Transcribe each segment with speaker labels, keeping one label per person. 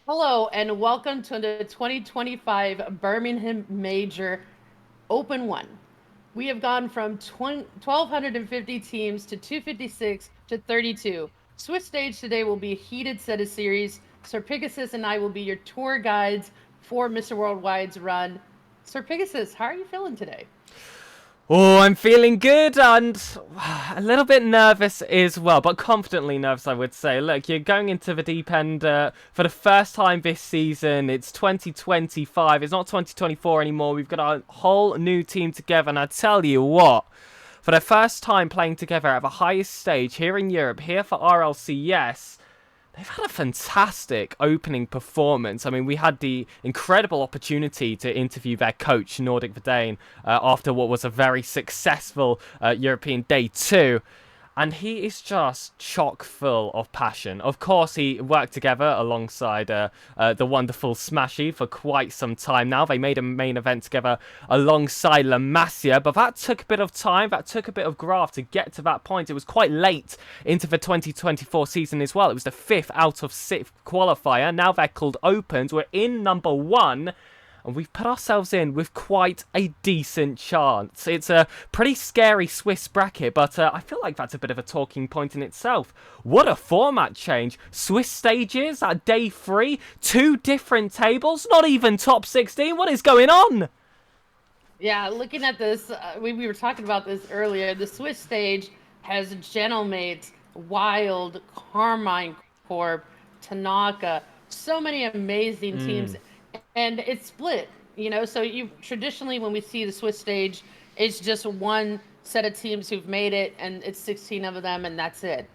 Speaker 1: Hello and welcome to the 2025 Birmingham Major Open 1. We have gone from 1,250 teams to 256 to 32. Swiss stage today will be a heated set of series. SirPigasus and I will be your tour guides for Mr. Worldwide's run. SirPigasus, how are you feeling today?
Speaker 2: Oh, I'm feeling good and a little bit nervous as well, but confidently nervous, I would say. Look, you're going into the deep end for the first time this season. It's 2025, it's not 2024 anymore. We've got a whole new team together, and I tell you what, for the first time playing together at the highest stage here in Europe, here for RLCS, they've had a fantastic opening performance. I mean, we had the incredible opportunity to interview their coach, Nordic Verdane, after what was a very successful European Day 2. And he is just chock full of passion. Of course, he worked together alongside the wonderful Smashy for quite some time now. They made a main event together alongside La Masia, but that took a bit of time. That took a bit of graft to get to that point. It was quite late into the 2024 season as well. It was the 5th out of 6th qualifier. Now they're called Opens. We're in number 1 and we've put ourselves in with quite a decent chance. It's a pretty scary Swiss bracket, but I feel like that's a bit of a talking point in itself. What a format change. Swiss stages at day 3, 2 different tables, not even top 16. What is going on?
Speaker 1: Yeah, looking at this, we were talking about this earlier. The Swiss stage has Gentlemates, Wild, Carmine Corp, Tanaka, so many amazing teams, and it's split. So you traditionally when we see the Swiss stage, it's just one set of teams who've made it, and it's 16 of them, and that's it.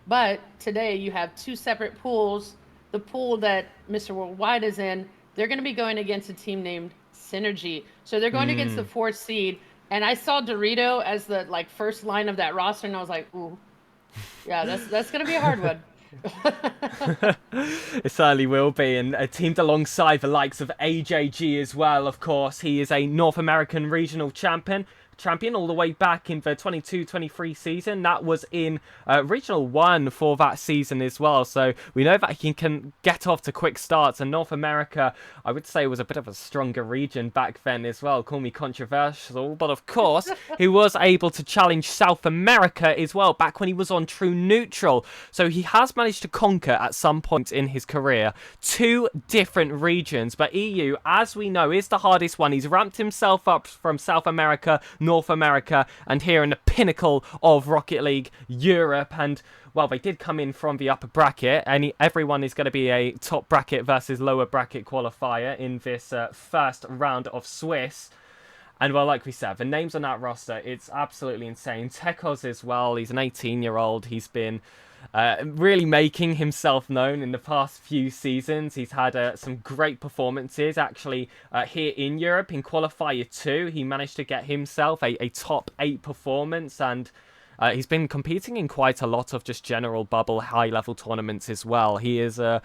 Speaker 1: But today you have two separate pools. The pool that Mr. Worldwide is in, they're going to be going against a team named Synergy. So they're going against the fourth seed. And I saw Dorito as the first line of that roster, and I was like, ooh, yeah, that's going to be a hard one.
Speaker 2: It certainly will be, and teamed alongside the likes of AJG as well, of course. He is a North American regional champion all the way back in the 22-23 season. That was in Regional 1 for that season as well. So we know that he can get off to quick starts. And North America, I would say, was a bit of a stronger region back then as well. Call me controversial. But of course, he was able to challenge South America as well back when he was on True Neutral. So he has managed to conquer at some point in his career 2 different regions. But EU, as we know, is the hardest one. He's ramped himself up from South America, North America, and here in the pinnacle of Rocket League Europe. And well, they did come in from the upper bracket, and everyone is going to be a top bracket versus lower bracket qualifier in this first round of Swiss. And well, like we said, the names on that roster, it's absolutely insane. Tekos as well, he's an 18-year-old. He's been really making himself known in the past few seasons. He's had some great performances actually here in Europe. In Qualifier 2, he managed to get himself a top 8 performance, and he's been competing in quite a lot of just general bubble high-level tournaments as well. He is a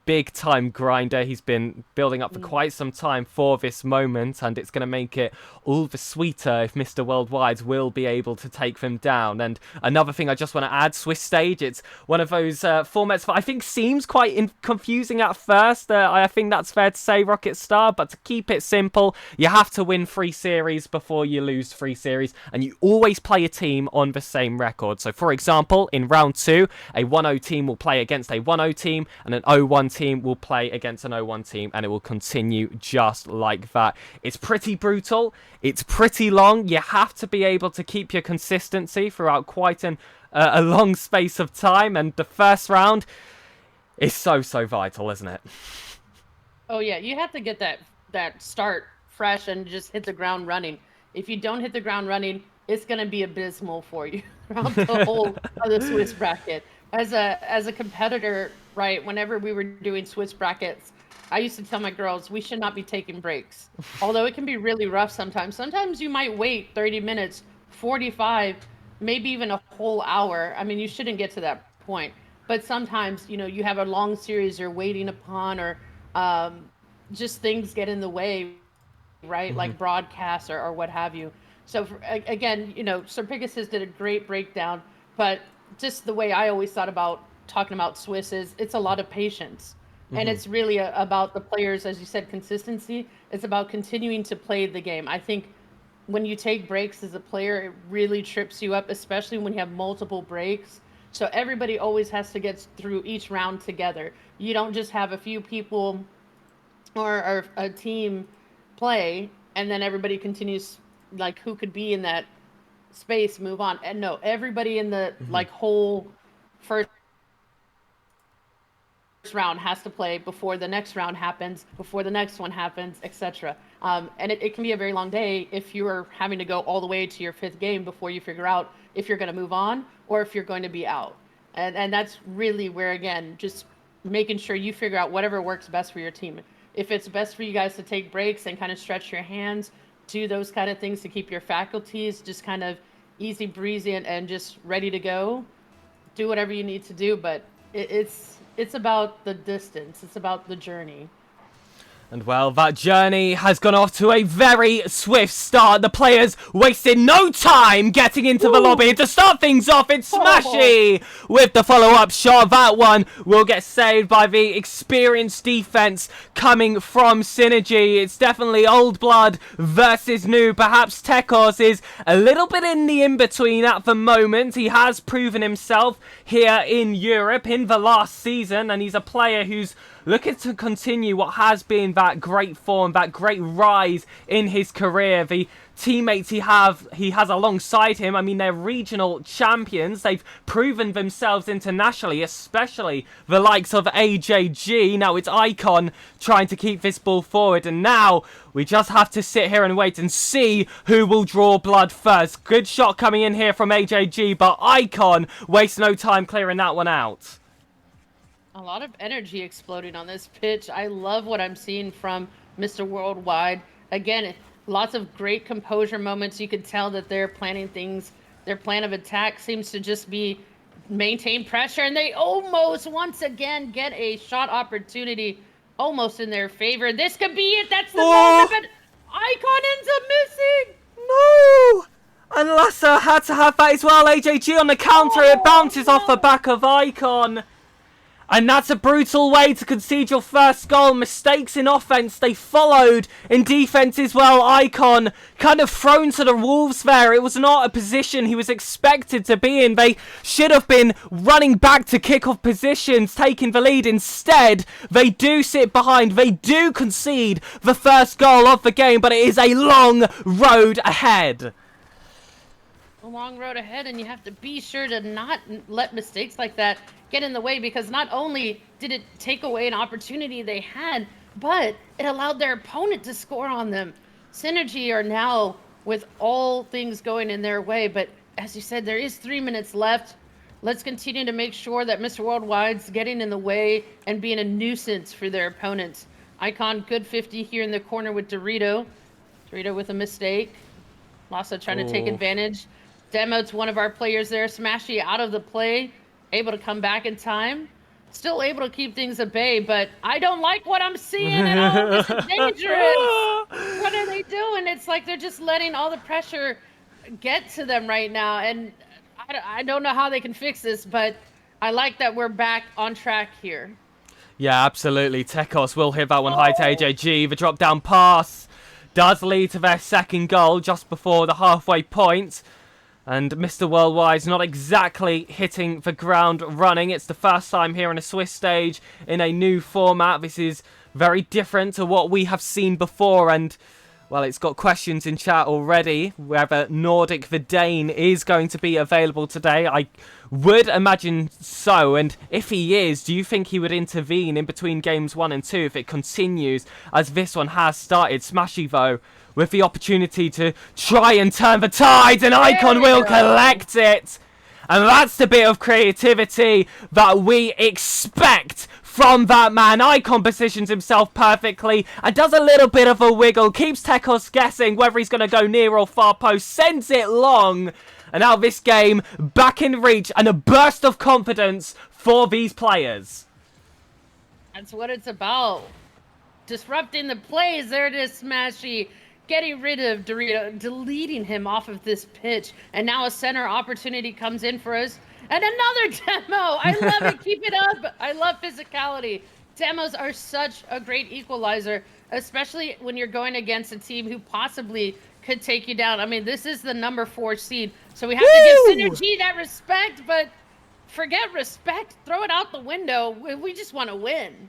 Speaker 2: big-time grinder. He's been building up for quite some time for this moment, and it's going to make it all the sweeter if Mr. Worldwide will be able to take them down. And another thing I just want to add, Swiss Stage, it's one of those formats that I think seems quite confusing at first. I think that's fair to say, Rocket Star, but to keep it simple, you have to win 3 series before you lose 3 series, and you always play a team on the same record. So, for example, in round 2, a 1-0 team will play against a 1-0 team, and an 0-1 team will play against an 0-1 team, and it will continue just like that. It's pretty brutal. It's pretty long. You have to be able to keep your consistency throughout quite a long space of time, and the first round is so vital, isn't it?
Speaker 1: Oh yeah, you have to get that start fresh and just hit the ground running. If you don't hit the ground running, it's going to be abysmal for you throughout the whole of the Swiss bracket. As a competitor, right? Whenever we were doing Swiss brackets, I used to tell my girls we should not be taking breaks. Although it can be really rough sometimes. Sometimes you might wait 30 minutes, 45, maybe even a whole hour. I mean, you shouldn't get to that point. But sometimes, you have a long series you're waiting upon, or just things get in the way, right?
Speaker 2: Mm-hmm.
Speaker 1: Like broadcasts or what have you. So again, Sir Pegasus did a great breakdown, but just the way I always thought about talking about Swiss is it's a lot of patience. And it's really about the players, as you said, consistency. It's about continuing to play the game. I think when you take breaks as a player, it really trips you up, especially when you have multiple breaks. So everybody always has to get through each round together. You don't just have a few people or a team play and then everybody continues, like, who could be in that space, move on. And no, everybody in the like whole first round has to play before the next round happens, before the next one happens, etc. And it can be a very long day if you're having to go all the way to your fifth game before you figure out if you're going to move on or if you're going to be out. And that's really where, again, just making sure you figure out whatever works best for your team. If it's best for you guys to take breaks and kind of stretch your hands, do those kind of things to keep your faculties just kind of easy breezy and just ready to go, do whatever you need to do. But it's about the distance. It's about the journey.
Speaker 2: And well, that journey has gone off to a very swift start. The players wasted no time getting into the lobby. To start things off, it's Smashy with the follow-up shot. That one will get saved by the experienced defense coming from Synergy. It's definitely old blood versus new. Perhaps Tekos is a little bit in the in-between at the moment. He has proven himself here in Europe in the last season, and he's a player who's looking to continue what has been that great form, that great rise in his career. The teammates he has alongside him, I mean, they're regional champions. They've proven themselves internationally, especially the likes of AJG. Now it's Icon trying to keep this ball forward, and now we just have to sit here and wait and see who will draw blood first. Good shot coming in here from AJG, but Icon wastes no time clearing that one out.
Speaker 1: A lot of energy exploding on this pitch. I love what I'm seeing from Mr. Worldwide. Again, lots of great composure moments. You could tell that they're planning things. Their plan of attack seems to just be maintain pressure, and they almost once again get a shot opportunity almost in their favor. This could be it. That's the moment, but Icon ends up missing.
Speaker 2: No! And Lassa had to have that as well. AJG on the counter. It bounces off the back of Icon. And that's a brutal way to concede your first goal. Mistakes in offense, they followed in defense as well. Icon kind of thrown to the wolves there. It was not a position he was expected to be in. They should have been running back to kick-off positions, taking the lead. Instead, they do sit behind. They do concede the first goal of the game, but it is a long road ahead.
Speaker 1: A long road ahead, and you have to be sure to not let mistakes like that get in the way, because not only did it take away an opportunity they had, but it allowed their opponent to score on them. Synergy are now with all things going in their way, but as you said, there is 3 minutes left. Let's continue to make sure that Mr. Worldwide's getting in the way and being a nuisance for their opponents. Icon, good 50 here in the corner with Dorito. Dorito with a mistake. Lassa trying to take advantage. Demo's one of our players there. Smashy out of the play. Able to come back in time. Still able to keep things at bay, but I don't like what I'm seeing at all. This is dangerous. What are they doing? It's like they're just letting all the pressure get to them right now, and I don't know how they can fix this, but I like that we're back on track here.
Speaker 2: Yeah, absolutely. Tekos will hit that one high to AJG. The drop-down pass does lead to their second goal just before the halfway point. And Mr. Worldwide's not exactly hitting the ground running. It's the first time here on a Swiss stage in a new format. This is very different to what we have seen before. And, well, it's got questions in chat already whether Nordic the Dane is going to be available today. I would imagine so. And if he is, do you think he would intervene in between games 1 and 2 if it continues as this one has started? Smashy, though, with the opportunity to try and turn the tide, and Icon will collect it. And that's the bit of creativity that we expect from that man. Icon positions himself perfectly and does a little bit of a wiggle, keeps Tekos guessing whether he's going to go near or far post, sends it long. And now this game back in reach, and a burst of confidence for these players.
Speaker 1: That's what it's about. Disrupting the plays. There it is, Smashy. Getting rid of Dorito, deleting him off of this pitch. And now a center opportunity comes in for us. And another demo. I love it. Keep it up. I love physicality. Demos are such a great equalizer, especially when you're going against a team who possibly could take you down. I mean, this is the number 4 seed, so we have to give
Speaker 2: Woo!
Speaker 1: Synergy that respect, but forget respect, throw it out the window. We just want to win.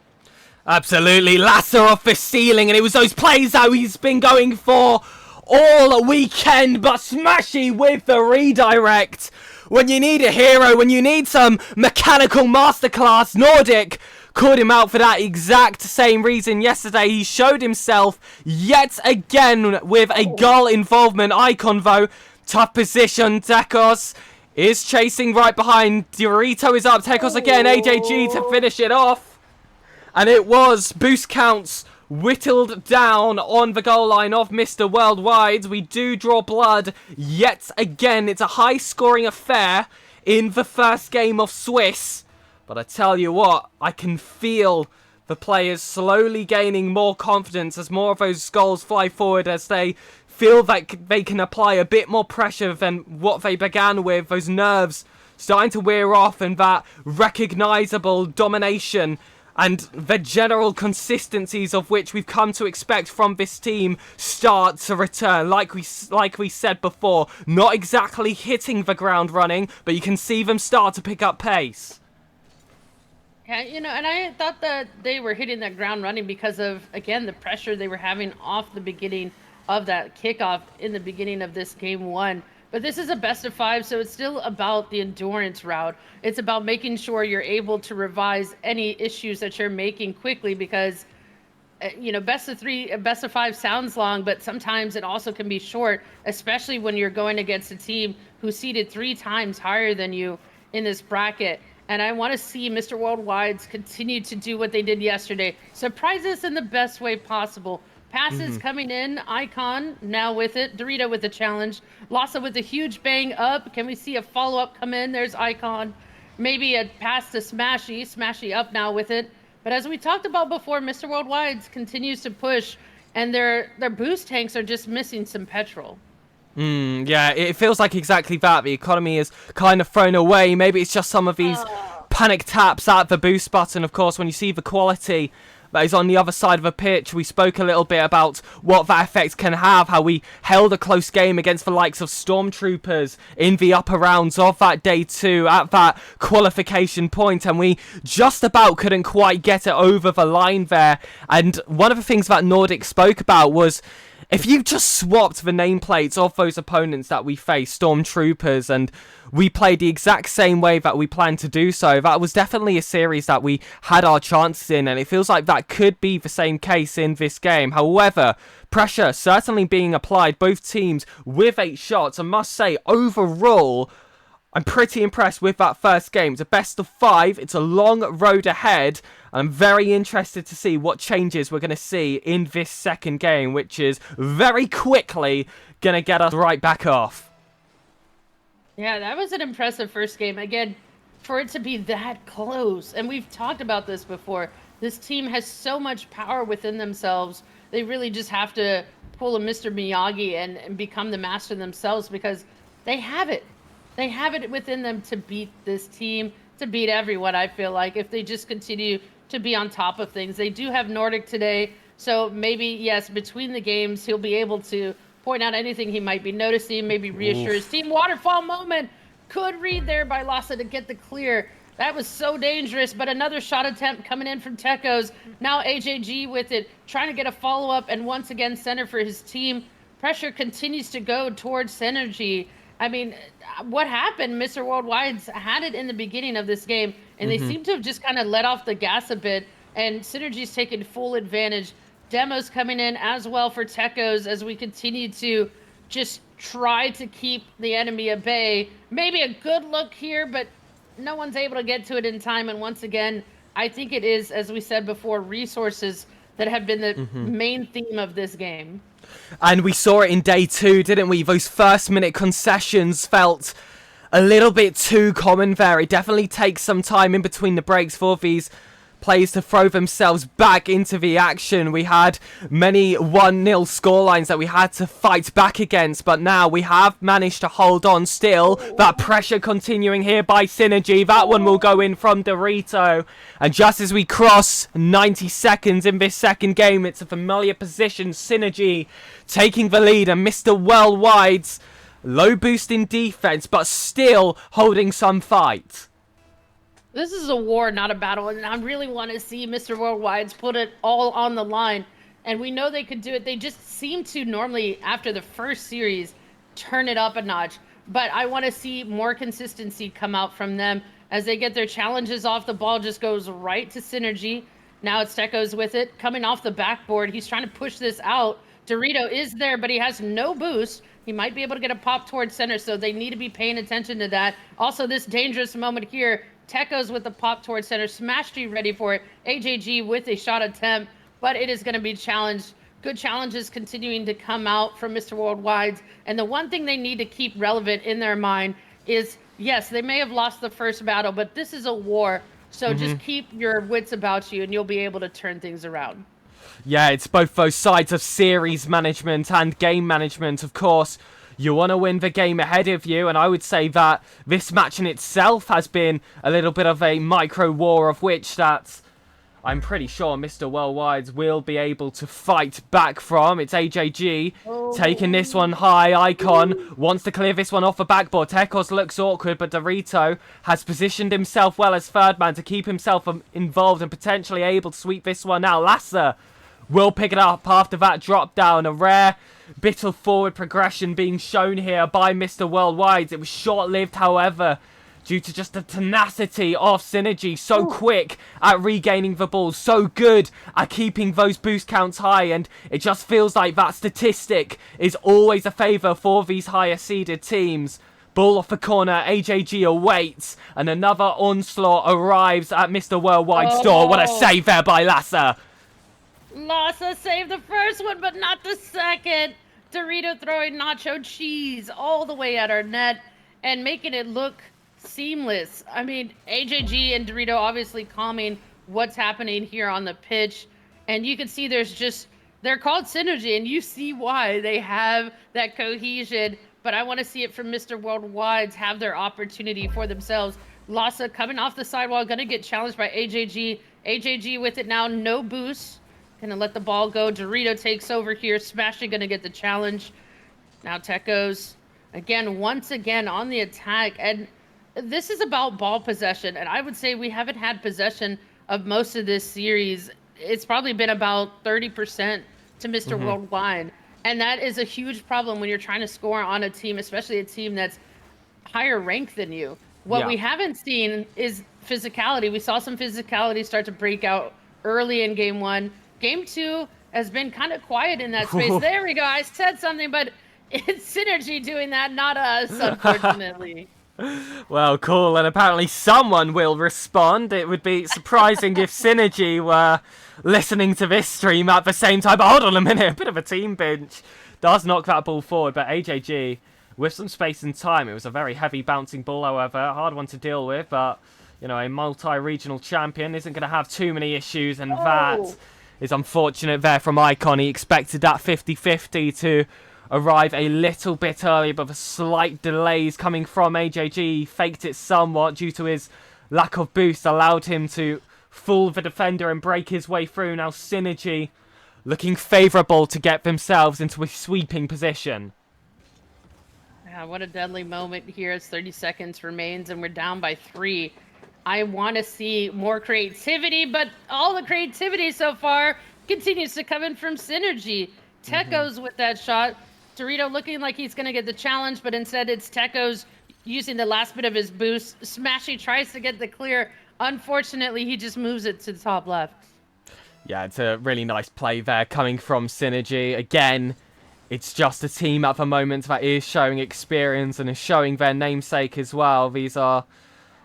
Speaker 2: Absolutely, lasso off the ceiling, and it was those plays that he's been going for all weekend, but Smashy with the redirect. When you need a hero, when you need some mechanical masterclass, Nordic called him out for that exact same reason yesterday. He showed himself yet again with a goal involvement. Icon though, tough position, Tekos is chasing right behind. Dorito is up, Tekos again, AJG to finish it off. And it was boost counts whittled down on the goal line of Mr. Worldwide. We do draw blood yet again. It's a high-scoring affair in the first game of Swiss. But I tell you what, I can feel the players slowly gaining more confidence as more of those goals fly forward, as they feel that they can apply a bit more pressure than what they began with. Those nerves starting to wear off, and that recognisable domination and the general consistencies of which we've come to expect from this team start to return. Like we said before, not exactly hitting the ground running, but you can see them start to pick up pace.
Speaker 1: Yeah, and I thought that they were hitting that ground running because of, again, the pressure they were having off the beginning of that kickoff in the beginning of this game 1. But this is a best of 5, so it's still about the endurance route. It's about making sure you're able to revise any issues that you're making quickly, because, best of 3, best of 5 sounds long, but sometimes it also can be short, especially when you're going against a team who's seeded 3 times higher than you in this bracket. And I want to see Mr. Worldwide's continue to do what they did yesterday. Surprise us in the best way possible. Passes coming in, Icon now with it, Dorito with the challenge, Lhasa with a huge bang up. Can we see a follow-up come in? There's Icon. Maybe a pass to Smashy up now with it. But as we talked about before, Mr. Worldwide continues to push, and their boost tanks are just missing some petrol.
Speaker 2: Yeah, it feels like exactly that. The economy is kind of thrown away. Maybe it's just some of these panic taps at the boost button. Of course, when you see the quality that is on the other side of the pitch, we spoke a little bit about what that effect can have, how we held a close game against the likes of Stormtroopers in the upper rounds of that day 2 at that qualification point, and we just about couldn't quite get it over the line there. And one of the things that Nordic spoke about was, if you just swapped the nameplates of those opponents that we faced, Stormtroopers, and we played the exact same way that we planned to do so, that was definitely a series that we had our chances in, and it feels like that could be the same case in this game. However, pressure certainly being applied, both teams with 8 shots. I must say, overall, I'm pretty impressed with that first game. It's a best of 5. It's a long road ahead. I'm very interested to see what changes we're going to see in this second game, which is very quickly going to get us right back off.
Speaker 1: Yeah, that was an impressive first game. Again, for it to be that close, and we've talked about this before, this team has so much power within themselves. They really just have to pull a Mr. Miyagi and become the master themselves, because they have it. They have it within them to beat this team, to beat everyone, I feel like, if they just continue to be on top of things. They do have Nordic today, so maybe, yes, between the games, he'll be able to point out anything he might be noticing, maybe reassure his team. Waterfall moment. Good read there by Lhasa to get the clear. That was so dangerous, but another shot attempt coming in from Tekos. Now AJG with it, trying to get a follow-up, and once again, center for his team. Pressure continues to go towards Synergy. I mean, what happened? Mr. Worldwide's had it in the beginning of this game, and they seem to have just kind of let off the gas a bit, and Synergy's taken full advantage. Demos coming in as well for Tekos as we continue to just try to keep the enemy at bay. Maybe a good look here, but no one's able to get to it in time. And once again, I think it is, as we said before, resources that have been the main theme of this game.
Speaker 2: And we saw it in day 2, didn't we? Those first-minute concessions felt a little bit too common there. It definitely takes some time in between the breaks for these plays to throw themselves back into the action. We had many 1-0 scorelines that we had to fight back against, but now we have managed to hold on still. That pressure continuing here by Synergy. That one will go in from Dorito. And just as we cross 90 seconds in this second game, it's a familiar position. Synergy taking the lead, and Mr. Worldwide's low boost in defense, but still holding some fight.
Speaker 1: This is a war, not a battle, and I really want to see Mr. Worldwide's put it all on the line. And we know they could do it. They just seem to normally, after the first series, turn it up a notch. But I want to see more consistency come out from them as they get their challenges off. The ball just goes right to Synergy. Now it's Tekos with it. Coming off the backboard, he's trying to push this out. Dorito is there, but he has no boost. He might be able to get a pop towards center, so they need to be paying attention to that. Also, this dangerous moment here. Tekos with the pop towards center. Smash G ready for it. AJG with a shot attempt, but it is going to be challenged. Good challenges continuing to come out from Mr. Worldwide's. And the one thing they need to keep relevant in their mind is, yes, they may have lost the first battle, but this is a war. So just keep your wits about you and you'll be able to turn things around.
Speaker 2: Yeah, it's both those sides of series management and game management. Of course, you want to win the game ahead of you, and I would say that this match in itself has been a little bit of a micro war, of which that I'm pretty sure Mr. Worldwide will be able to fight back from. It's AJG taking this one high. Icon wants to clear this one off the backboard. Tekos looks awkward, but Dorito has positioned himself well as third man to keep himself involved and potentially able to sweep this one out. Lasser will pick it up after that drop down. A rare bit of forward progression being shown here by Mr. Worldwide. It was short-lived, however, due to just the tenacity of Synergy. So quick at regaining the ball, so good at keeping those boost counts high, and it just feels like that statistic is always a favour for these higher seeded teams. Ball off the corner, AJG awaits, and another onslaught arrives at Mr. Worldwide's door. What a save there by Lasser.
Speaker 1: Lasser saved the first one, but not the second. Dorito throwing nacho cheese all the way at our net and making it look seamless. I mean, AJG and Dorito obviously calming what's happening here on the pitch. And you can see they're called Synergy, and you see why they have that cohesion. But I want to see it from Mr. Worldwide's have their opportunity for themselves. Lassa coming off the sidewall, going to get challenged by AJG. AJG with it now, no boost. Gonna let the ball go. Dorito takes over here. Smashing gonna get the challenge. Now Tekos, once again on the attack. And this is about ball possession. And I would say we haven't had possession of most of this series. It's probably been about 30% to Mr. Worldwide. And that is a huge problem when you're trying to score on a team, especially a team that's higher ranked than you. What we haven't seen is physicality. We saw some physicality start to break out early in game one. Game two has been kind of quiet in that space. There we go. I said something, but it's Synergy doing that, not us, unfortunately.
Speaker 2: Well, cool. And apparently someone will respond. It would be surprising if Synergy were listening to this stream at the same time. But hold on a minute. A bit of a team bench does knock that ball forward. But AJG, with some space and time, it was a very heavy bouncing ball, however. A hard one to deal with. But, you know, a multi-regional champion isn't going to have too many issues. And that is unfortunate there from Icon. He expected that 50-50 to arrive a little bit early, but the slight delays coming from AJG faked it somewhat due to his lack of boost, allowed him to fool the defender and break his way through. Now Synergy looking favourable to get themselves into a sweeping position.
Speaker 1: Yeah, what a deadly moment here as 30 seconds remains and we're down by 3. I want to see more creativity, but all the creativity so far continues to come in from Synergy. Tekos with that shot. Dorito looking like he's going to get the challenge, but instead it's Tekos using the last bit of his boost. Smashy tries to get the clear. Unfortunately, he just moves it to the top left.
Speaker 2: Yeah, it's a really nice play there coming from Synergy. Again, it's just a team at the moment that is showing experience and is showing their namesake as well. These are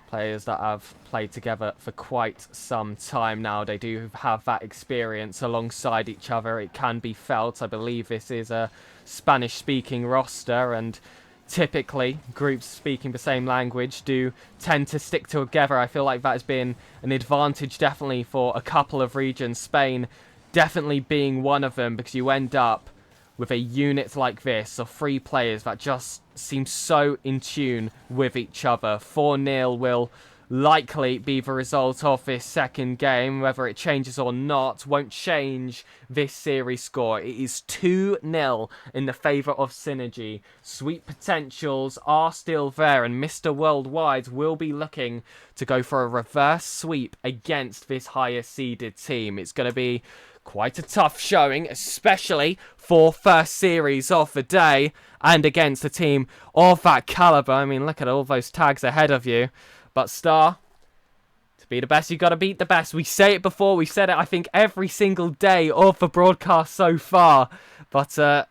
Speaker 2: players that have played together for quite some time now. They do have that experience alongside each other. It can be felt. I believe this is a Spanish-speaking roster, and typically, groups speaking the same language do tend to stick together. I feel like that has been an advantage definitely for a couple of regions, Spain definitely being one of them, because you end up with a unit like this of 3 players that just seem so in tune with each other. 4-0 will likely be the result of this second game. Whether it changes or not won't change this series score. It is 2-0 in the favour of Synergy. Sweep potentials are still there, and Mr. Worldwide will be looking to go for a reverse sweep against this higher seeded team. It's going to be quite a tough showing, especially for first series of the day and against a team of that caliber. I mean, look at all those tags ahead of you. But Star, to be the best, you got to beat the best. We say it before, we've said it, I think, every single day of the broadcast so far. But that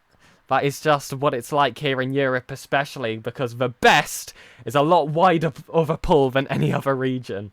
Speaker 2: is just what it's like here in Europe, especially because the best is a lot wider of a pool than any other region.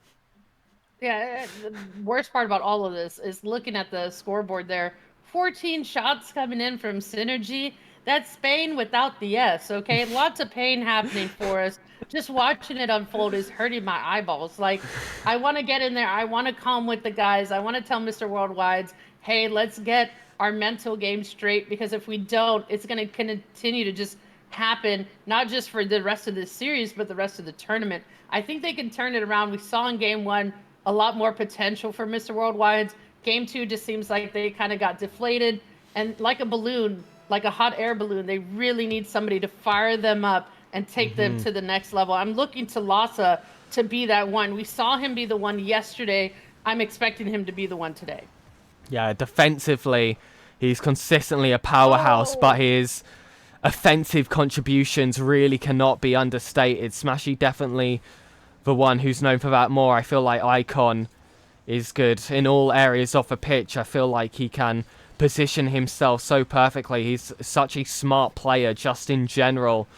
Speaker 1: Yeah, the worst part about all of this is looking at the scoreboard there. 14 shots coming in from Synergy. That's Spain without the S, okay? Lots of pain happening for us. Just watching it unfold is hurting my eyeballs. Like, I want to get in there. I want to calm with the guys. I want to tell Mr. Worldwides, hey, let's get our mental game straight, because if we don't, it's going to continue to just happen, not just for the rest of this series, but the rest of the tournament. I think they can turn it around. We saw in game 1 a lot more potential for Mr. Worldwide. Game 2 just seems like they kind of got deflated. And like a balloon, like a hot air balloon, they really need somebody to fire them up and take them to the next level. I'm looking to Lhasa to be that one. We saw him be the one yesterday. I'm expecting him to be the one today.
Speaker 2: Yeah, defensively, he's consistently a powerhouse, but his offensive contributions really cannot be understated. Smashy definitely the one who's known for that more. I feel like Icon is good in all areas of the pitch. I feel like he can position himself so perfectly. He's such a smart player just in general,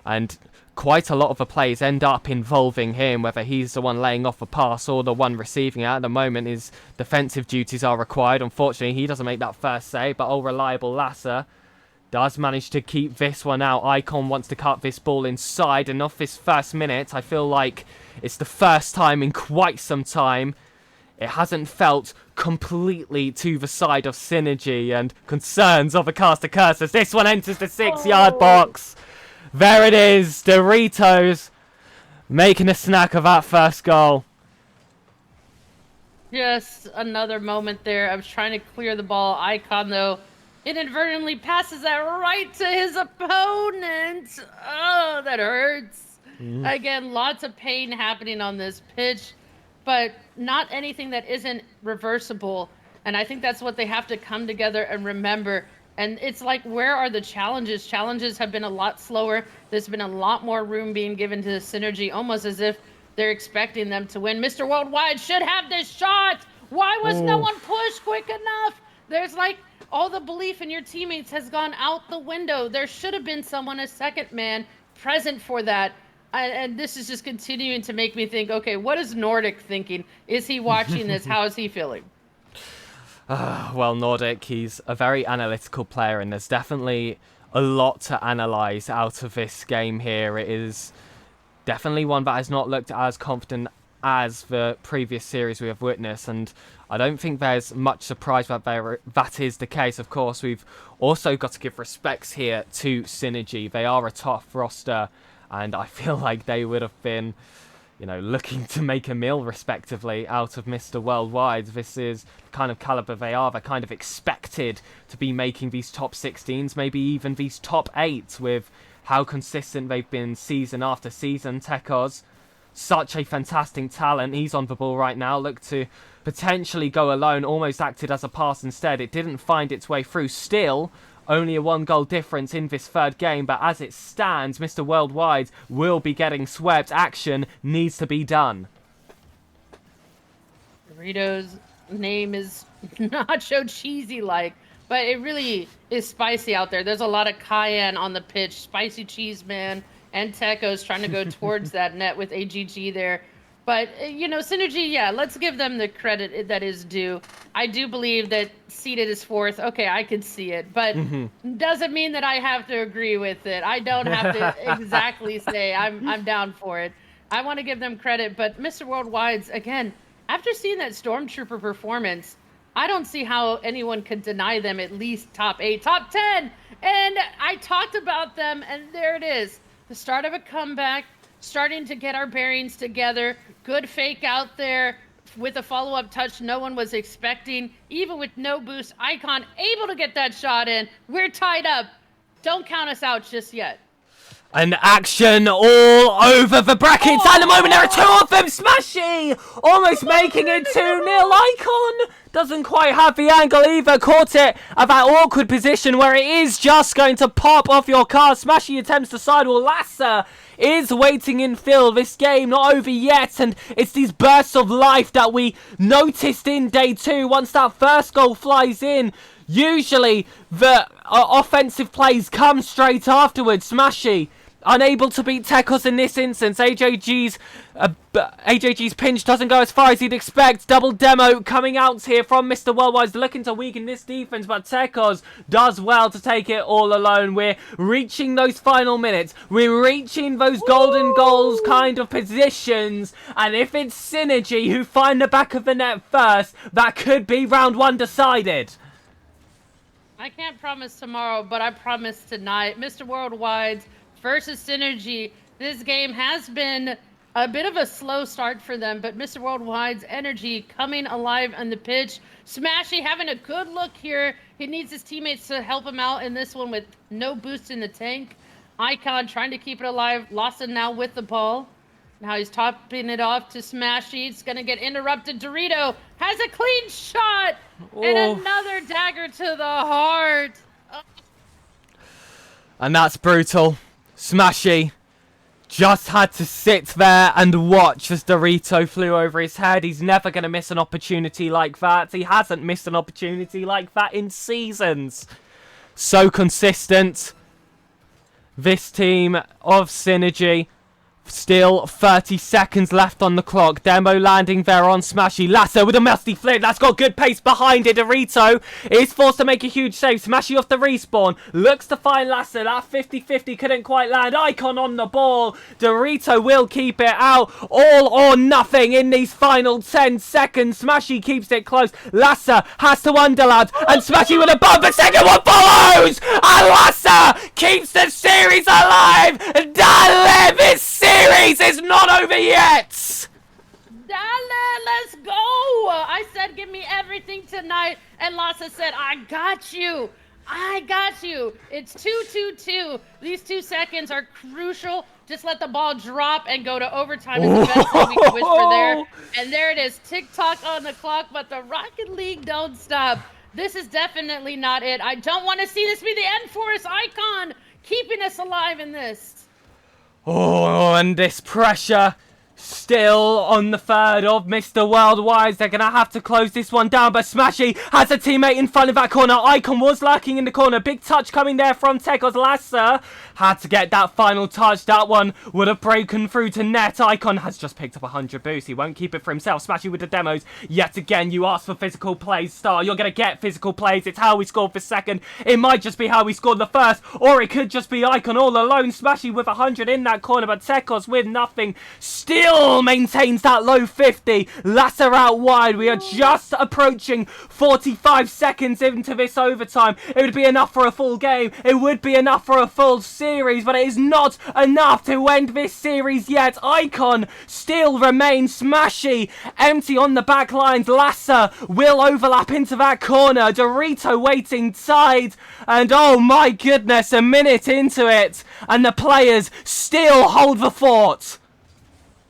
Speaker 2: and quite a lot of the plays end up involving him, whether he's the one laying off a pass or the one receiving it. At the moment, his defensive duties are required. Unfortunately, he doesn't make that first save, but all reliable Lasser does manage to keep this one out. Icon wants to cut this ball inside, and off this first minute, I feel like it's the first time in quite some time it hasn't felt completely to the side of Synergy, and concerns of the caster curses. This one enters the 6-yard box. There it is, Doritos making a snack of that first goal.
Speaker 1: Just another moment there. I was trying to clear the ball. Icon, though, inadvertently passes that right to his opponent. Oh, that hurts. Again, lots of pain happening on this pitch, but not anything that isn't reversible. And I think that's what they have to come together and remember. And it's like, where are the challenges? Challenges have been a lot slower. There's been a lot more room being given to Synergy, almost as if they're expecting them to win. Mr. Worldwide should have this shot. Why was no one pushed quick enough? There's like, all the belief in your teammates has gone out the window. There should have been someone, a second man, present for that. And this is just continuing to make me think, okay, what is Nordic thinking? Is he watching this? How is he feeling?
Speaker 2: Well, Nordic, he's a very analytical player, and there's definitely a lot to analyse out of this game here. It is definitely one that has not looked as confident as the previous series we have witnessed, and I don't think there's much surprise that that is the case. Of course, we've also got to give respects here to Synergy. They are a tough roster, and I feel like they would have been, you know, looking to make a meal, respectively, out of Mr. Worldwide. This is the kind of caliber they are. They're kind of expected to be making these top 16s, maybe even these top 8s, with how consistent they've been season after season. Tekos, such a fantastic talent. He's on the ball right now. Look to potentially go alone. Almost acted as a pass instead. It didn't find its way through. Still, only a 1-goal difference in this third game, but as it stands, Mr. Worldwide will be getting swept. Action needs to be done.
Speaker 1: Doritos' name is not so cheesy-like, but it really is spicy out there. There's a lot of cayenne on the pitch. Spicy cheese, man. And Teko's trying to go towards that net with AGG there. But, Synergy, yeah, let's give them the credit that is due. I do believe that seeded is fourth. Okay, I can see it. But doesn't mean that I have to agree with it. I don't have to exactly say I'm down for it. I want to give them credit. But Mr. Worldwide's, again, after seeing that Stormtrooper performance, I don't see how anyone could deny them at least top 8, top 10. And I talked about them, and there it is. The start of a comeback, starting to get our bearings together. Good fake out there with a follow-up touch no one was expecting. Even with no boost, Icon able to get that shot in. We're tied up. Don't count us out just yet.
Speaker 2: And action all over the brackets at the moment. There are two of them. Smashy almost making it 2-0. Icon doesn't quite have the angle either. Caught it at that awkward position where it is just going to pop off your car. Smashy attempts to sidewall. Lasser is waiting in field. This game not over yet, and it's these bursts of life that we noticed in day 2 once that first goal flies in. Usually the offensive plays come straight afterwards. Smashy unable to beat Tekos in this instance. AJG's pinch doesn't go as far as he'd expect. Double demo coming out here from Mr. Worldwide, looking to weaken this defense, but Tekos does well to take it all alone. We're reaching those final minutes. We're reaching those golden goals kind of positions, and if it's Synergy who find the back of the net first, that could be round 1 decided.
Speaker 1: I can't promise tomorrow, but I promise tonight. Mr. Worldwide's versus Synergy. This game has been a bit of a slow start for them, but Mr. Worldwide's energy coming alive on the pitch. Smashy having a good look here. He needs his teammates to help him out in this one with no boost in the tank. Icon trying to keep it alive. Lawson now with the ball. Now he's topping it off to Smashy. It's going to get interrupted. Dorito has a clean shot. And another dagger to the heart.
Speaker 2: And that's brutal. Smashy just had to sit there and watch as Dorito flew over his head. He's never going to miss an opportunity like that. He hasn't missed an opportunity like that in seasons. So consistent. This team of Synergy. Still 30 seconds left on the clock. Demo landing there on Smashy. Lasso with a musty flick. That's got good pace behind it. Dorito is forced to make a huge save. Smashy off the respawn. Looks to find Lasso. That 50-50 couldn't quite land. Icon on the ball. Dorito will keep it out. All or nothing in these final 10 seconds. Smashy keeps it close. Lasso has to underlap. And Smashy with a bomb. The second one follows. And Lasso keeps the series alive. Dale, this series is not over yet!
Speaker 1: Dale, let's go! I said give me everything tonight, and Lassa said I got you. I got you. It's 2-2-2. These 2 seconds are crucial. Just let the ball drop and go to overtime is the best thing we can wish for there. And there it is. Tick-tock on the clock, but the Rocket League don't stop. This is definitely not it. I don't want to see this be the end for us. Icon keeping us alive in this.
Speaker 2: Oh, and this pressure still on the third of Mr. Worldwide. They're going to have to close this one down, but Smashy has a teammate in front of that corner. Icon was lurking in the corner. Big touch coming there from Tekos. Lasser had to get that final touch. That one would have broken through to net. Icon has just picked up 100 boost. He won't keep it for himself. Smashy with the demos. Yet again, you ask for physical plays, Star. You're going to get physical plays. It's how we scored for second. It might just be how we scored the first, or it could just be Icon all alone. Smashy with 100 in that corner, but Tekos with nothing. Still maintains that low 50. Lasser out wide. We are just approaching 45 seconds into this overtime. It would be enough for a full game. It would be enough for a full series, but it is not enough to end this series yet. Icon still remains. Smashy empty on the back lines. Lasser will overlap into that corner. Dorito waiting side, and oh my goodness, a minute into it, and the players still hold the fort.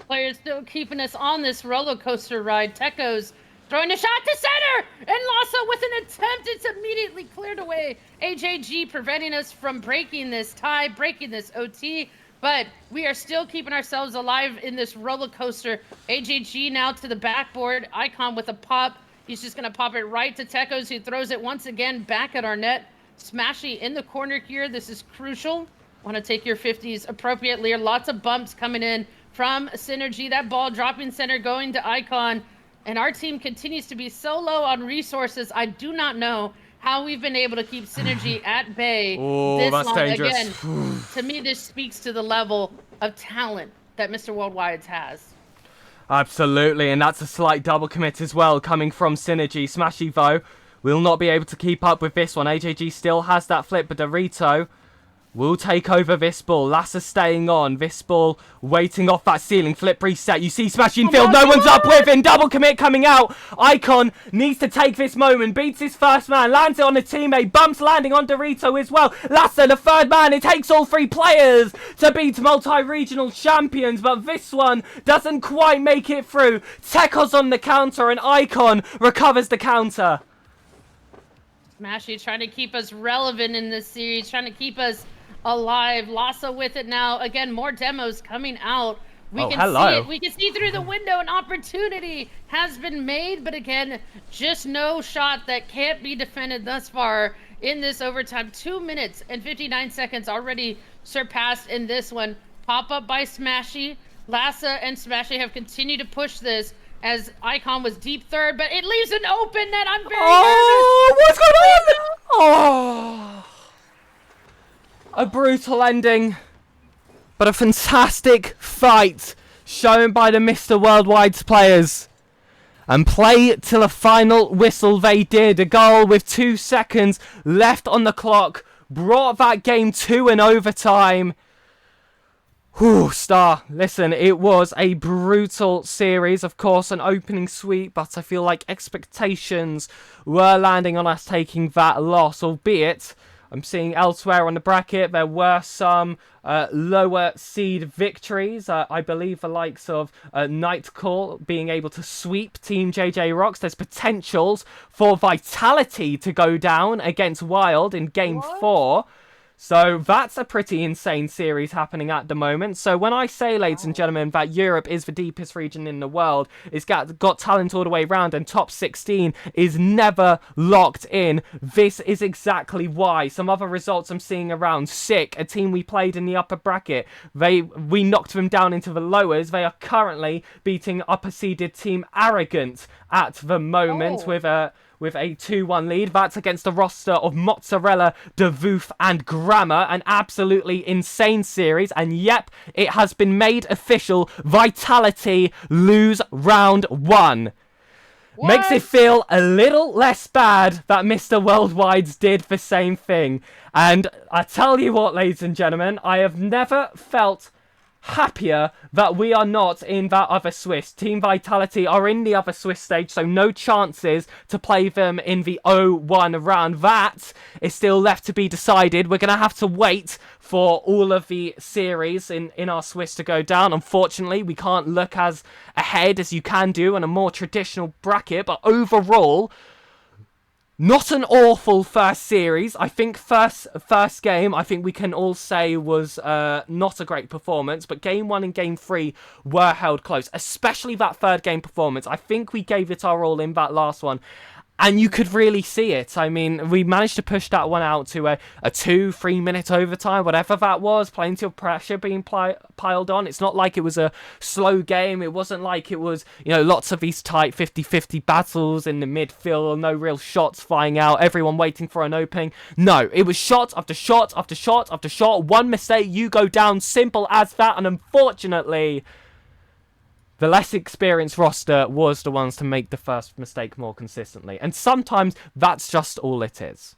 Speaker 1: Players still keeping us on this roller coaster ride. Tekos throwing a shot to center, and Lassa with an attempt. It's immediately cleared away. AJG preventing us from breaking this tie, breaking this OT, but we are still keeping ourselves alive in this roller coaster. AJG now to the backboard. Icon with a pop. He's just going to pop it right to Tekos, who throws it once again back at our net. Smashy in the corner here. This is crucial. Want to take your 50s appropriately. Lots of bumps coming in from Synergy. That ball dropping center going to Icon. And our team continues to be so low on resources. I do not know how we've been able to keep Synergy at bay
Speaker 2: Oh,
Speaker 1: this
Speaker 2: that's
Speaker 1: long.
Speaker 2: dangerous.
Speaker 1: Again, to me, this speaks to the level of talent that Mr. Worldwide has.
Speaker 2: Absolutely, and that's a slight double commit as well coming from Synergy. Smashy, though, will not be able to keep up with this one. AJG still has that flip, but Dorito will take over this ball. Lassa staying on. This ball waiting off that ceiling. Flip reset. You see Smashing Field. No one's up with him. Double commit coming out. Icon needs to take this moment. Beats his first man. Lands it on a teammate. Bumps landing on Dorito as well. Lassa, the third man. It takes all three players to beat multi-regional champions. But this one doesn't quite make it through. Tekos on the counter and Icon recovers the counter.
Speaker 1: Smashy trying to keep us relevant in this series. Trying to keep us alive. Lassa with it now. Again, more demos coming out. We can see it. We can see through the window an opportunity has been made, but again, just no shot that can't be defended thus far in this overtime. 2 minutes and 59 seconds already surpassed in this one. Pop up by Smashy. Lassa and Smashy have continued to push this as Icon was deep third, but it leaves an open net. I'm very nervous.
Speaker 2: What's going on? Oh. A brutal ending, but a fantastic fight shown by the Mr. Worldwide's players. And play till a final whistle they did. A goal with 2 seconds left on the clock brought that game to an overtime. Whew, Star, listen, it was a brutal series. Of course, an opening sweep, but I feel like expectations were landing on us taking that loss, albeit I'm seeing elsewhere on the bracket there were some lower seed victories. I believe the likes of Nightcall being able to sweep Team JJ Rocks. There's potentials for Vitality to go down against Wild in Game 4. So that's a pretty insane series happening at the moment. So when I say, ladies and gentlemen, that Europe is the deepest region in the world, it's got talent all the way around, and top 16 is never locked in, this is exactly why. Some other results I'm seeing around: Sick, a team we played in the upper bracket, we knocked them down into the lowers. They are currently beating upper seeded team Arrogant at the moment with a 2-1 lead. That's against a roster of Mozzarella, Devoof and Grammar. An absolutely insane series. And yep, it has been made official. Vitality lose round 1. What? Makes it feel a little less bad that Mr. Worldwide's did the same thing. And I tell you what, ladies and gentlemen, I have never felt happier that we are not in that other Swiss. Team Vitality are in the other Swiss stage, so no chances to play them in the 0-1 round. That is still left to be decided. We're going to have to wait for all of the series in our Swiss to go down. Unfortunately, we can't look as ahead as you can do in a more traditional bracket, but overall, not an awful first series. I think first game, I think we can all say was not a great performance, but Game 1 and Game 3 were held close, especially that third game performance. I think we gave it our all in that last one, and you could really see it. I mean, we managed to push that one out to a 2-3 minute overtime, whatever that was. Plenty of pressure being piled on. It's not like it was a slow game. It wasn't like it was, lots of these tight 50-50 battles in the midfield, no real shots flying out, everyone waiting for an opening. No, it was shot after shot after shot after shot. One mistake, you go down. Simple as that. And unfortunately, the less experienced roster was the ones to make the first mistake more consistently. And sometimes that's just all it is.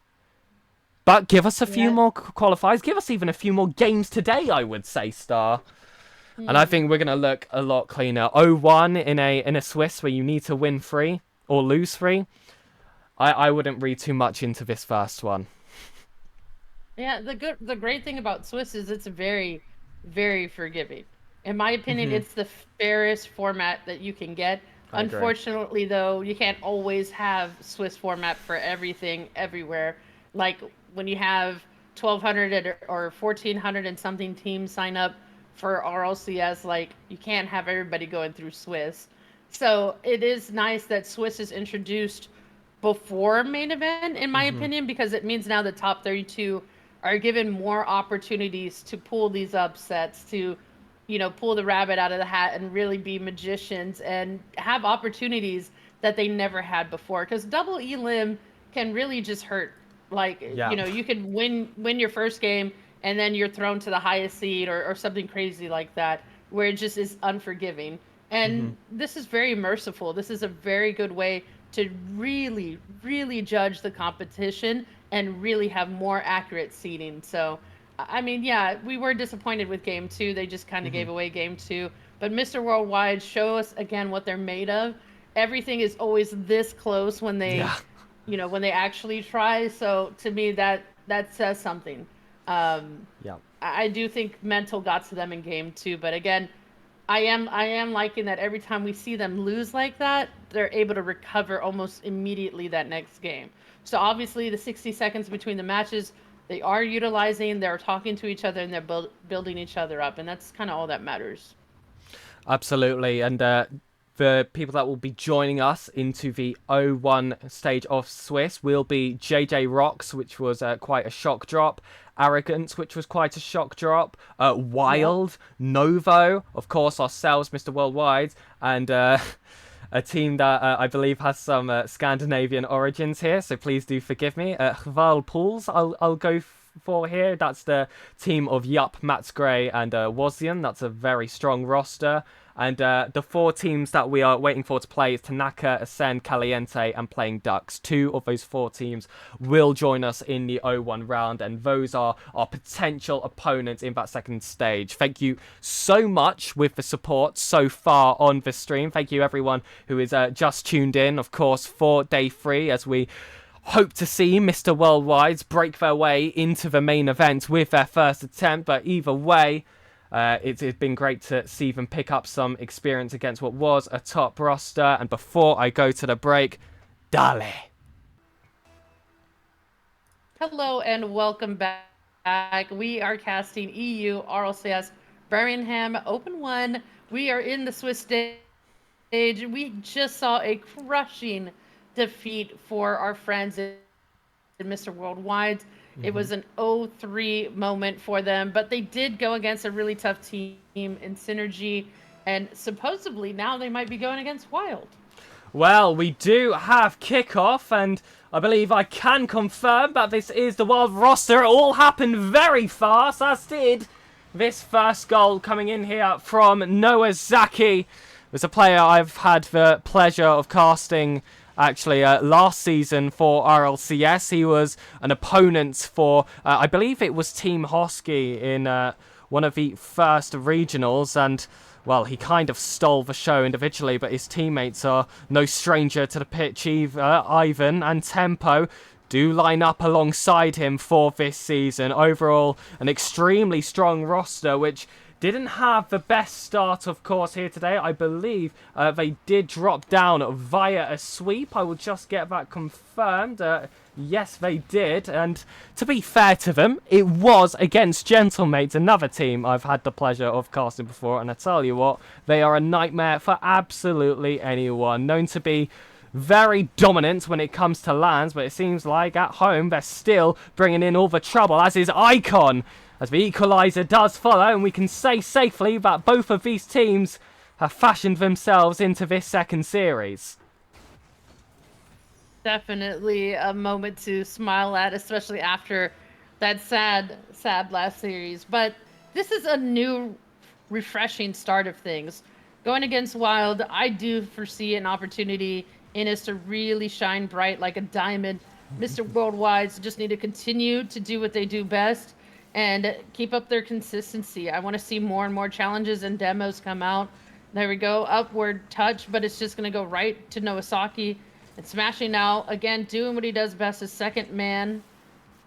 Speaker 2: But give us a few more qualifiers. Give us even a few more games today, I would say, Star. And I think we're going to look a lot cleaner. 0-1 in a Swiss where you need to win 3 or lose 3. I wouldn't read too much into this first one.
Speaker 1: Yeah, the great thing about Swiss is it's very, very forgiving. In my opinion, it's the fairest format that you can get. Unfortunately, though, you can't always have Swiss format for everything, everywhere. Like when you have 1,200 or 1,400 and something teams sign up for RLCS, like you can't have everybody going through Swiss. So it is nice that Swiss is introduced before main event, in my opinion, because it means now the top 32 are given more opportunities to pull these upsets, to pull the rabbit out of the hat and really be magicians and have opportunities that they never had before. Because double elim can really just hurt. Like,
Speaker 2: Yeah.
Speaker 1: you could win your first game and then you're thrown to the highest seed or something crazy like that, where it just is unforgiving.
Speaker 2: Hmm.
Speaker 1: And this is very merciful. This is a very good way to really, really judge the competition and really have more accurate seeding. So, I mean, yeah, we were disappointed with game two. They just kind of
Speaker 2: Hmm.
Speaker 1: gave away game two. But Mr. Worldwide show us again what they're made of. Everything is always this close when they,
Speaker 2: Yeah.
Speaker 1: when they actually try. So to me, that says something.
Speaker 2: Yeah.
Speaker 1: I do think mental got to them in game two, but again, I am liking that every time we see them lose like that, they're able to recover almost immediately that next game. So obviously the 60 seconds between the matches, they are utilizing, they're talking to each other, and they're building each other up, and that's kind of all that matters.
Speaker 2: Absolutely. And the people that will be joining us into the O1 stage of Swiss will be JJ Rocks, which was quite a shock drop. Arrogance, which was quite a shock drop.
Speaker 1: Yep.
Speaker 2: Wild, Novo, of course, ourselves, Mr. Worldwide, and a team that I believe has some Scandinavian origins here, so please do forgive me. Hval Pools, I'll go for here. That's the team of Yup, Mats Gray, and Wozian. That's a very strong roster. And the four teams that we are waiting for to play is Tanaka, Ascend, Caliente, and Playing Ducks. Two of those four teams will join us in the O1 round, and those are our potential opponents in that second stage. Thank you so much with the support so far on the stream. Thank you everyone who is just tuned in, of course, for day 3 as we hope to see Mr. Worldwides break their way into the main event with their first attempt. But either way, it's been great to see them pick up some experience against what was a top roster. And before I go to the break, Dale.
Speaker 1: Hello and welcome back. We are casting EU RLCS Birmingham Open 1. We are in the Swiss stage. We just saw a crushing defeat for our friends in Mr. Worldwide. It
Speaker 2: Hmm.
Speaker 1: was an 0-3 moment for them, but they did go against a really tough team in Synergy, and supposedly now they might be going against Wild.
Speaker 2: Well, we do have kickoff, and I believe I can confirm that this is the Wild roster. It all happened very fast, as did this first goal coming in here from Noah Zaki. Was a player I've had the pleasure of casting actually last season for RLCS. He was an opponent for, I believe it was Team Hosky in one of the first regionals, and well, he kind of stole the show individually, but his teammates are no stranger to the pitch either. Ivan and Tempo do line up alongside him for this season. Overall, an extremely strong roster, which didn't have the best start, of course, here today. I believe they did drop down via a sweep. I will just get that confirmed. Yes, they did. And to be fair to them, it was against Gentlemates, another team I've had the pleasure of casting before. And I tell you what, they are a nightmare for absolutely anyone. Known to be very dominant when it comes to lands, but it seems like at home they're still bringing in all the trouble, as is Icon, as the equaliser does follow, and we can say safely that both of these teams have fashioned themselves into this second series.
Speaker 1: Definitely a moment to smile at, especially after that sad last series. But this is a new, refreshing start of things. Going against Wild, I do foresee an opportunity in us to really shine bright like a diamond. Mr. Worldwides just need to continue to do what they do best and keep up their consistency. I want to see more and more challenges and demos come out. There we go, upward touch, but it's just going to go right to Nowasaki. And smashing now, again, doing what he does best as second man.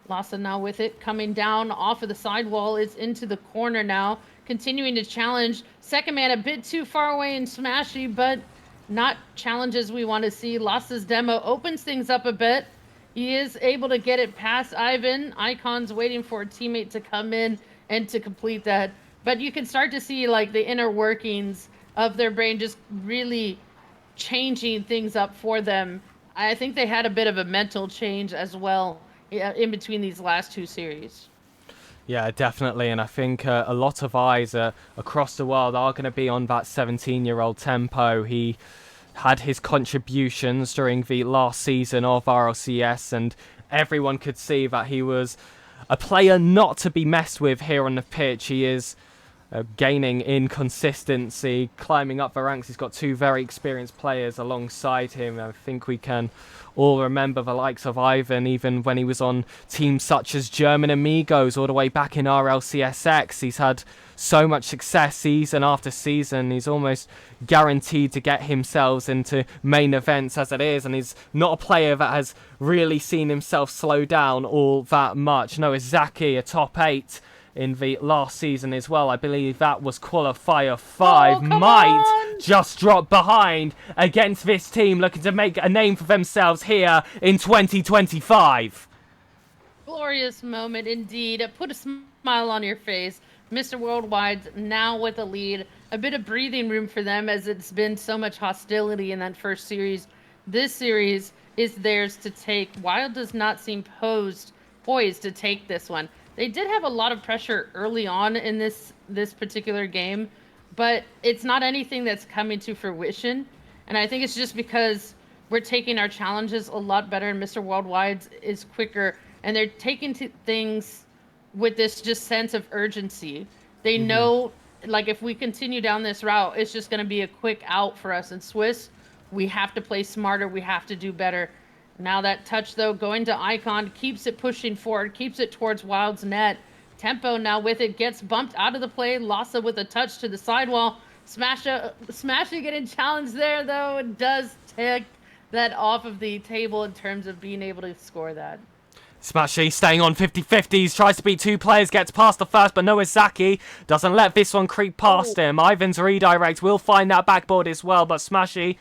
Speaker 1: Lawson now with it, coming down off of the sidewall, is into the corner now, continuing to challenge. Second man a bit too far away and smashy, but not challenges we want to see. Los's demo opens things up a bit. He is able to get it past Ivan. Icon's waiting for a teammate to come in and to complete that. But you can start to see like the inner workings of their brain just really changing things up for them. I think they had a bit of a mental change as well in between these last two series.
Speaker 2: Yeah, definitely. And I think a lot of eyes across the world are going to be on that 17-year-old Tempo. He had his contributions during the last season of RLCS, and everyone could see that he was a player not to be messed with here on the pitch. He is gaining in consistency, climbing up the ranks. He's got two very experienced players alongside him. I think we can all remember the likes of Ivan, even when he was on teams such as German Amigos all the way back in RLCSX. He's had so much success season after season. He's almost guaranteed to get himself into main events as it is, and he's not a player that has really seen himself slow down all that much. Noah Zaki, a top 8 in the last season as well. I believe that was qualifier 5.
Speaker 1: Oh, come
Speaker 2: Might
Speaker 1: on!
Speaker 2: just drop behind against this team looking to make a name for themselves here in 2025.
Speaker 1: Glorious moment indeed. Put a smile on your face. Mr. Worldwide now with a lead. A bit of breathing room for them as it's been so much hostility in that first series. This series is theirs to take. Wild does not seem poised to take this one. They did have a lot of pressure early on in this particular game, but it's not anything that's coming to fruition. And I think it's just because we're taking our challenges a lot better, and Mr. Worldwide is quicker, and they're taking things with this just sense of urgency. They know, like, if we continue down this route, it's just going to be a quick out for us. In Swiss, we have to play smarter. We have to do better. Now that touch, though, going to Icon, keeps it pushing forward, keeps it towards Wild's net. Tempo now with it, gets bumped out of the play. Lassa with a touch to the sidewall. Smashing getting challenged there, though. It does take that off of the table in terms of being able to score that.
Speaker 2: Smashy staying on 50-50s, tries to beat two players, gets past the first, but Noah Zaki doesn't let this one creep past him. Ivan's redirect will find that backboard as well, but Smashy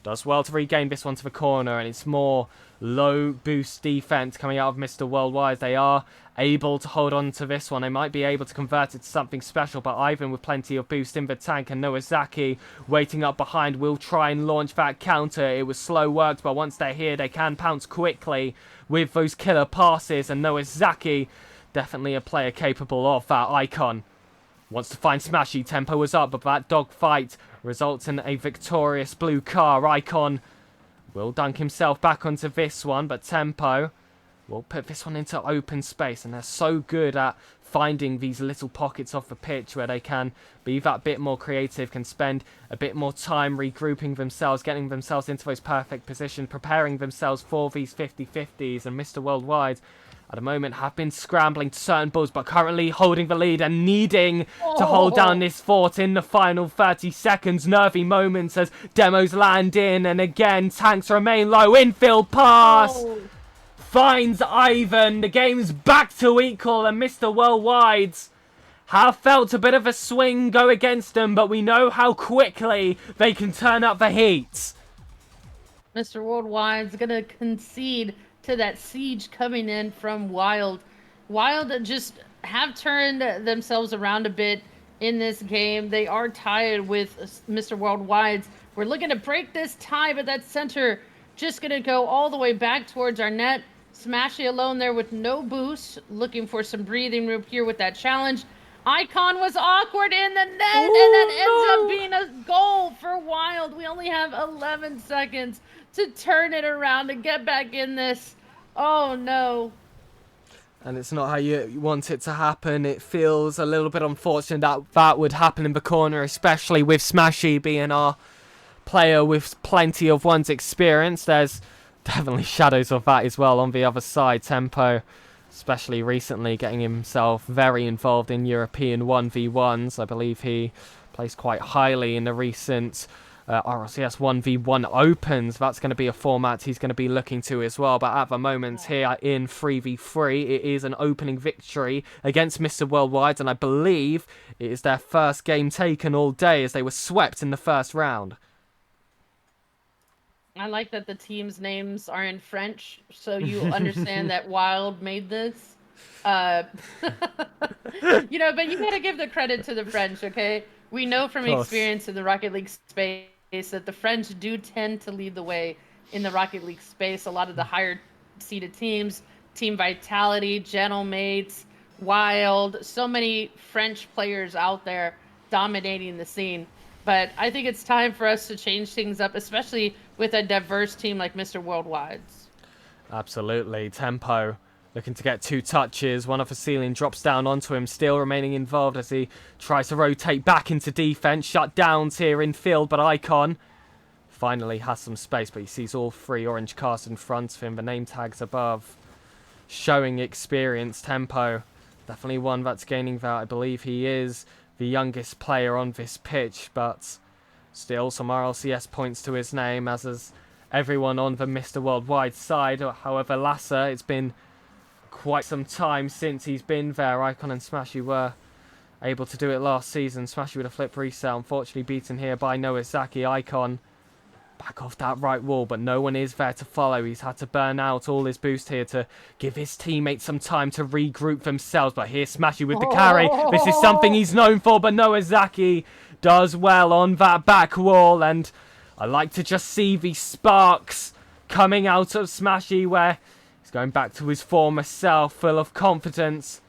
Speaker 2: does well to regain this one to the corner, and it's more low boost defense coming out of Mr. Worldwide. They are able to hold on to this one. They might be able to convert it to something special, but Ivan with plenty of boost in the tank, and Noah Zaki waiting up behind will try and launch that counter. It was slow worked, but once they're here, they can pounce quickly with those killer passes, and Noah Zaki, definitely a player capable of that. Icon wants to find Smashy. Tempo was up, but that dogfight results in a victorious blue car. Icon will dunk himself back onto this one, but Tempo will put this one into open space, and they're so good at finding these little pockets off the pitch where they can be that bit more creative, can spend a bit more time regrouping themselves, getting themselves into those perfect positions, preparing themselves for these 50-50s, and Mr. Worldwide at the moment have been scrambling to certain balls, but currently holding the lead and needing to hold down this fort in the final 30 seconds. Nervy moments as demos land in, and again, tanks remain low. Infield pass finds Ivan. The game's back to equal, and Mr. Worldwide's have felt a bit of a swing go against them, but we know how quickly they can turn up the heat.
Speaker 1: Mr. Worldwide's going to concede to that siege coming in from Wild. Wild just have turned themselves around a bit in this game. They are tied with Mr. Worldwide's. We're looking to break this tie, but that center just going to go all the way back towards our net. Smashy alone there with no boost, looking for some breathing room here with that challenge. Icon was awkward in the net, and that ends up being a goal for Wild. We only have 11 seconds to turn it around and get back in this. Oh, no.
Speaker 2: And it's not how you want it to happen. It feels a little bit unfortunate that that would happen in the corner, especially with Smashy being our player with plenty of one's experience. There's definitely shadows of that as well on the other side. Tempo, especially recently, getting himself very involved in European 1v1s. I believe he placed quite highly in the recent RLCS 1v1 opens. That's going to be a format he's going to be looking to as well. But at the moment here in 3v3, it is an opening victory against Mr. Worldwide, and I believe it is their first game taken all day as they were swept in the first round.
Speaker 1: I like that the team's names are in French, so you understand that Wild made this. But you gotta give the credit to the French, okay? We know from experience in the Rocket League space that the French do tend to lead the way in the Rocket League space. A lot of the higher seeded teams, team vitality, gentle mates, Wild, so many French players out there dominating the scene. But I think it's time for us to change things up, especially with a diverse team like Mr. Worldwide's.
Speaker 2: Absolutely. Tempo looking to get 2 touches. One off the ceiling drops down onto him, still remaining involved as he tries to rotate back into defense. Shut downs here in field, but Icon finally has some space, but he sees all 3 orange cards in front of him. The name tags above showing experience. Tempo, definitely one that's gaining that. I believe he is the youngest player on this pitch, but still some RLCS points to his name, as is everyone on the Mr. Worldwide side. However, Lasser, it's been quite some time since he's been there. Icon and Smashy were able to do it last season. Smashy with a flip reset, unfortunately beaten here by Noazaki. Icon back off that right wall, but no one is there to follow. He's had to burn out all his boost here to give his teammates some time to regroup themselves. But here's Smashy with the carry. This is something he's known for, but Noazaki does well on that back wall. And I like to just see the sparks coming out of Smashy, where he's going back to his former self, full of confidence,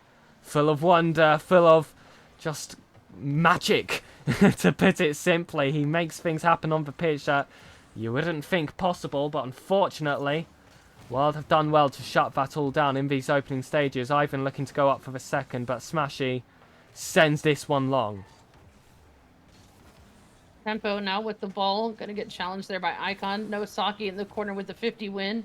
Speaker 2: full of wonder, full of just magic, to put it simply. He makes things happen on the pitch that you wouldn't think possible, but unfortunately, Wild have done well to shut that all down in these opening stages. Ivan looking to go up for the second, but Smashy sends this one long.
Speaker 1: Tempo now with the ball, going to get challenged there by Icon. Noasaki in the corner with the 50 win.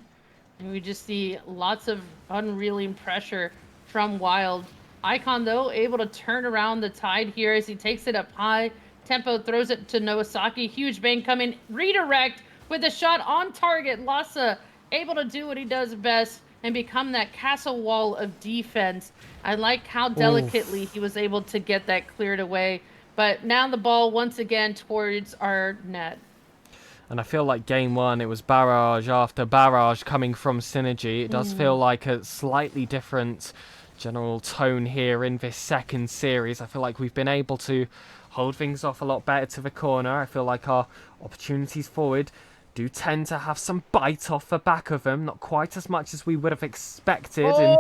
Speaker 1: And we just see lots of unreeling pressure from Wild. Icon, though, able to turn around the tide here as he takes it up high. Tempo throws it to Noasaki. Huge bang coming. Redirect with a shot on target. Lassa able to do what he does best and become that castle wall of defense. I like how delicately he was able to get that cleared away. But now the ball once again towards our net.
Speaker 2: And I feel like game 1, it was barrage after barrage coming from Synergy. It does feel like a slightly different general tone here in this second series. I feel like we've been able to hold things off a lot better to the corner. I feel like our opportunities forward do tend to have some bite off the back of them. Not quite as much as we would have expected in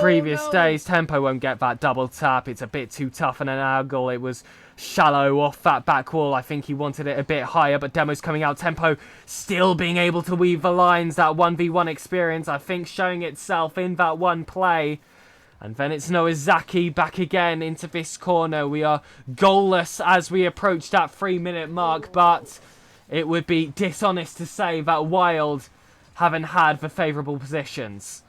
Speaker 2: previous days. Tempo won't get that double tap. It's a bit too tough and an angle. It was shallow off that back wall. I think he wanted it a bit higher, but Demo's coming out. Tempo still being able to weave the lines. That 1v1 experience, I think, showing itself in that one play. And then it's Noazaki back again into this corner. We are goalless as we approach that 3-minute mark, but it would be dishonest to say that Wild haven't had the favourable positions.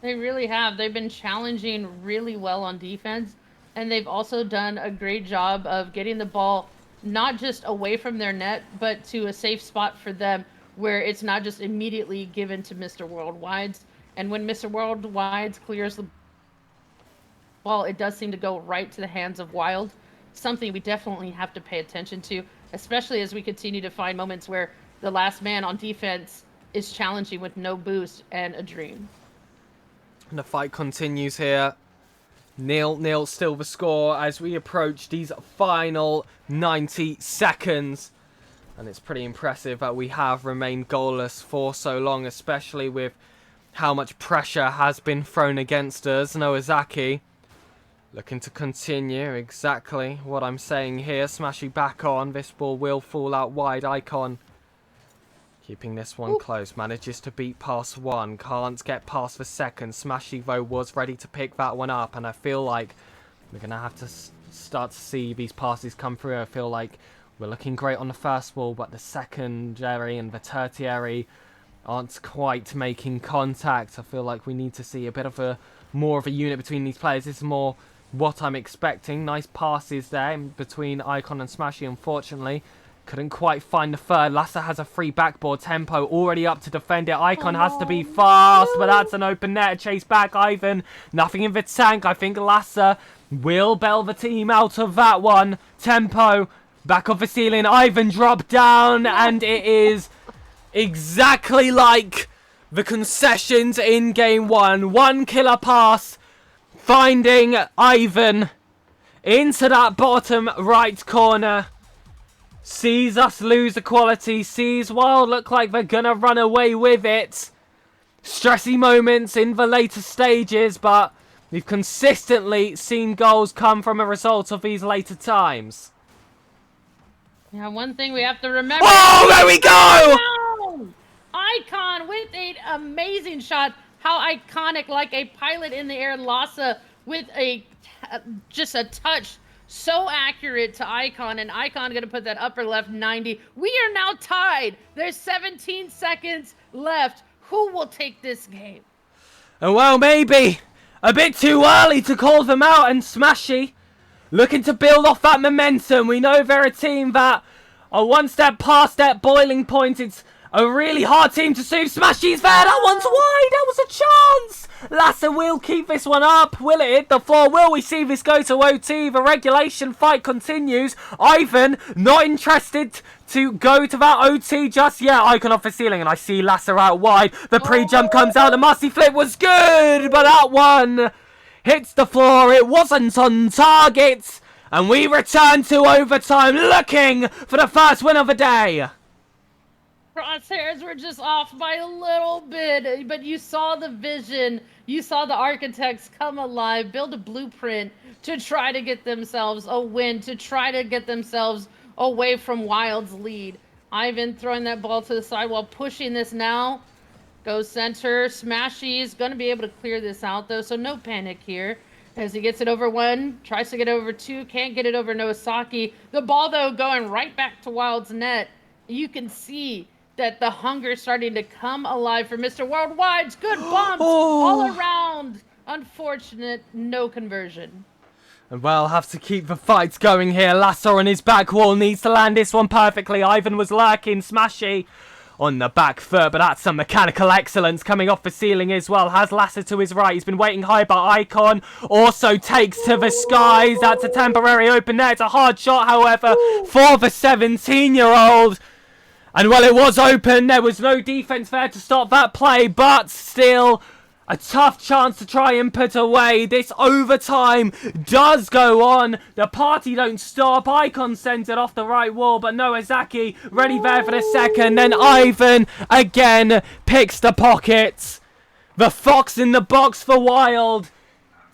Speaker 1: They really have. They've been challenging really well on defense, and they've also done a great job of getting the ball not just away from their net, but to a safe spot for them where it's not just immediately given to Mr. Worldwide's. And when Mr. Worldwide's clears the ball, it does seem to go right to the hands of Wild. Something we definitely have to pay attention to, especially as we continue to find moments where the last man on defense is challenging with no boost and a dream.
Speaker 2: And the fight continues here. 0-0 still the score as we approach these final 90 seconds. And it's pretty impressive that we have remained goalless for so long, especially with how much pressure has been thrown against us. Noazaki looking to continue exactly what I'm saying here. Smashing back on. This ball will fall out wide. Icon keeping this one close. Manages to beat past one. Can't get past the second. Smashy, though, was ready to pick that one up. And I feel like we're going to have to start to see these passes come through. I feel like we're looking great on the first ball, but the secondary and the tertiary aren't quite making contact. I feel like we need to see a bit of more of a unit between these players. This is more what I'm expecting. Nice passes there between Icon and Smashy. Unfortunately, couldn't quite find the third. Lasser has a free backboard. Tempo already up to defend it. Icon has to be fast, but that's an open net. Chase back, Ivan. Nothing in the tank. I think Lasser will bail the team out of that one. Tempo back off the ceiling. Ivan dropped down, and it is exactly like the concessions in game 1. One killer pass, finding Ivan into that bottom right corner. Sees us lose the quality. Sees Wild look like they're gonna run away with it. Stressy moments in the later stages, but We've consistently seen goals come from a result of these later times.
Speaker 1: Yeah, one thing we have to remember.
Speaker 2: Oh, there we go!
Speaker 1: Icon with an amazing shot. How iconic, like a pilot in the air. Lassa with just a touch. So accurate to Icon, and Icon gonna put that upper left 90. We are now tied. There's 17 seconds left. Who will take this game?
Speaker 2: And well, maybe a bit too early to call them out, and Smashy looking to build off that momentum. We know they're a team that are one step past that boiling point. It's a really hard team to sue. Smashy's there. That one's wide. That was a chance. Lassa will keep this one up. Will it hit the floor? Will we see this go to OT? The regulation fight continues. Ivan not interested to go to that OT just yet. Icon off the ceiling, and I see Lassa out wide. The pre-jump comes out. The musty flip was good, but that one hits the floor. It wasn't on target. And we return to overtime, looking for the first win of the day.
Speaker 1: Crosshairs were just off by a little bit, but you saw the vision. You saw the architects come alive, build a blueprint to try to get themselves a win, to try to get themselves away from Wild's lead. Ivan throwing that ball to the side while pushing this now. Goes center. Smashy's going to be able to clear this out, though, so no panic here. As he gets it over one, tries to get it over two, can't get it over Noasaki. The ball, though, going right back to Wild's net. You can see that the hunger starting to come alive for Mr. Worldwide's good bumps all around. Unfortunate, no conversion.
Speaker 2: And well, have to keep the fights going here. Lassa on his back wall needs to land this one perfectly. Ivan was lurking. Smashy on the back foot, but that's some mechanical excellence coming off the ceiling as well. Has Lassa to his right. He's been waiting high, but Icon also takes to the skies. That's a temporary open net. It's a hard shot, however, for the 17-year-old. And well, it was open. There was no defense there to stop that play, but still a tough chance to try and put away. This overtime does go on. The party don't stop. Icon sends it off the right wall, but Noazaki ready there for the second. Then Ivan again picks the pocket. The fox in the box for Wild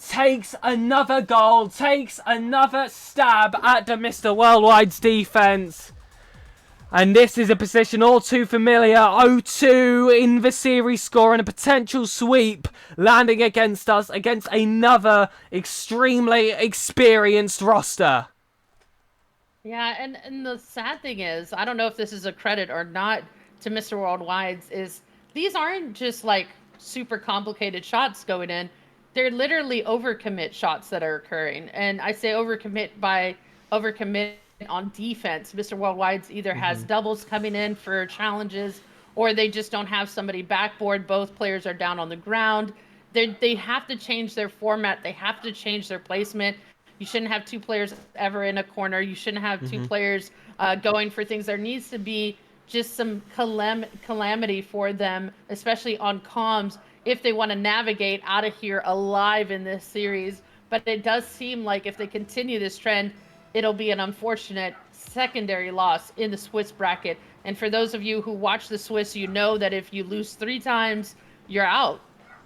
Speaker 2: takes another goal, takes another stab at the Mr. Worldwide's defense. And this is a position all too familiar. 0-2 in the series score and a potential sweep landing against us, against another extremely experienced roster.
Speaker 1: Yeah, and the sad thing is, I don't know if this is a credit or not to Mr. Worldwide's, is these aren't just like super complicated shots going in. They're literally overcommit shots that are occurring. And I say overcommit on defense. Mr. Worldwide's either has doubles coming in for challenges, or they just don't have somebody backboard. Both players are down on the ground. They have to change their format. They have to change their placement. You shouldn't have two players ever in a corner. You shouldn't have two players going for things. There needs to be just some calamity for them, especially on comms, if they want to navigate out of here alive in this series. But it does seem like if they continue this trend, it'll be an unfortunate secondary loss in the Swiss bracket. And for those of you who watch the Swiss, you know that if you lose 3 times, you're out.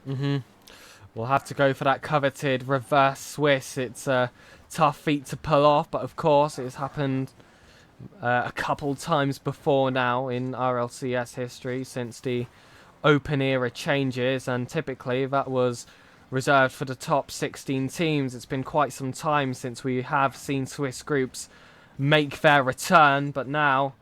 Speaker 2: We'll have to go for that coveted reverse Swiss. It's a tough feat to pull off, but of course it's happened a couple times before now in RLCS history since the open era changes, and typically that was reserved for the top 16 teams. It's been quite some time since we have seen Swiss groups make their return, but now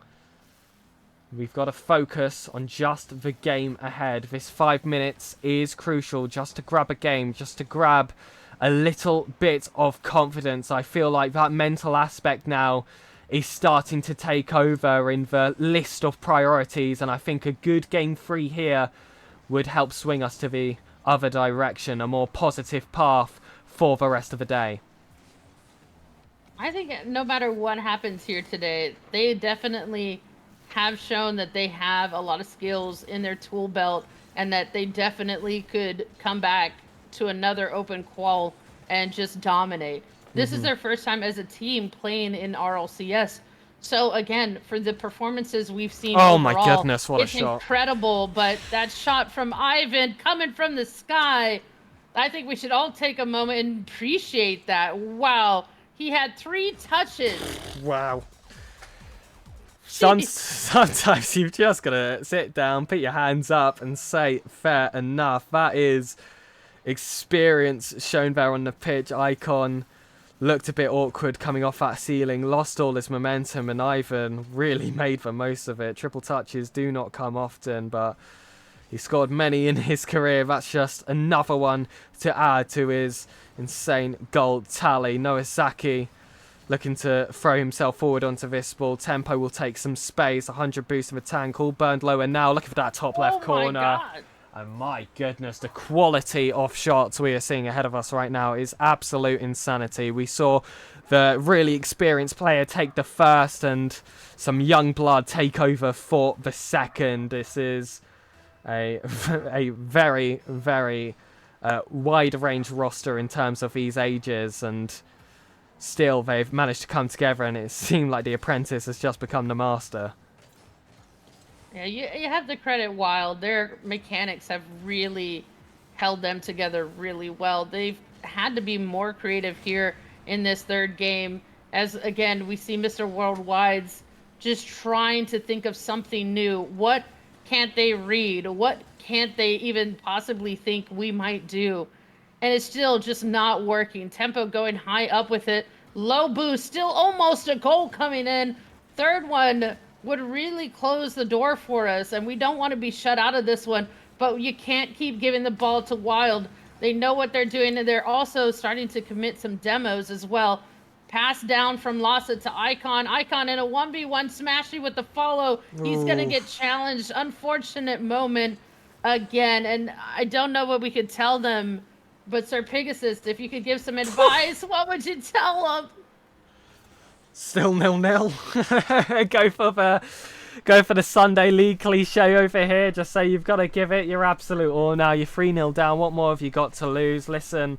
Speaker 2: we've got to focus on just the game ahead. This 5 minutes is crucial just to grab a game, just to grab a little bit of confidence. I feel like that mental aspect now is starting to take over in the list of priorities, and I think a good game 3 here would help swing us to the other direction, a more positive path for the rest of the day.
Speaker 1: I think no matter what happens here today, they definitely have shown that they have a lot of skills in their tool belt, and that they definitely could come back to another open qual and just dominate. This is their first time as a team playing in RLCS. So again, for the performances we've seen overall,
Speaker 2: my goodness, what a shot.
Speaker 1: It's incredible, but that shot from Ivan coming from the sky, I think we should all take a moment and appreciate that. Wow. He had 3 touches.
Speaker 2: Wow.
Speaker 1: Jeez.
Speaker 2: Sometimes you've just got to sit down, put your hands up, and say, fair enough. That is experience shown there on the pitch. Icon looked a bit awkward coming off that ceiling, lost all his momentum, and Ivan really made the most of it. Triple touches do not come often, but he scored many in his career. That's just another one to add to his insane goal tally. Noazaki looking to throw himself forward onto this ball. Tempo will take some space. 100 boost of a tank, all burned lower now. Looking for that top left corner.
Speaker 1: My God.
Speaker 2: And my goodness, the quality of shots we are seeing ahead of us right now is absolute insanity. We saw the really experienced player take the first and some young blood take over for the second. This is a very, very wide range roster in terms of these ages, and still they've managed to come together, and it seemed like the apprentice has just become the master.
Speaker 1: Yeah, you have to credit Wild. Their mechanics have really held them together really well. They've had to be more creative here in this third game, as again we see Mr. Worldwide's just trying to think of something new. What can't they read? What can't they even possibly think we might do? And it's still just not working. Tempo going high up with it. Low boost, still almost a goal coming in. Third one would really close the door for us, and we don't want to be shut out of this one, but you can't keep giving the ball to Wild. They know what they're doing, and they're also starting to commit some demos as well. Pass down from Lassa to Icon. Icon in a 1v1 smashy with the follow. He's going to get challenged. Unfortunate moment again, and I don't know what we could tell them, but SirPigasus, if you could give some advice, what would you tell them?
Speaker 2: Still 0-0. Go for the Sunday League cliche over here. Just say you've got to give it your absolute all now. You're 3-0 down. What more have you got to lose? Listen,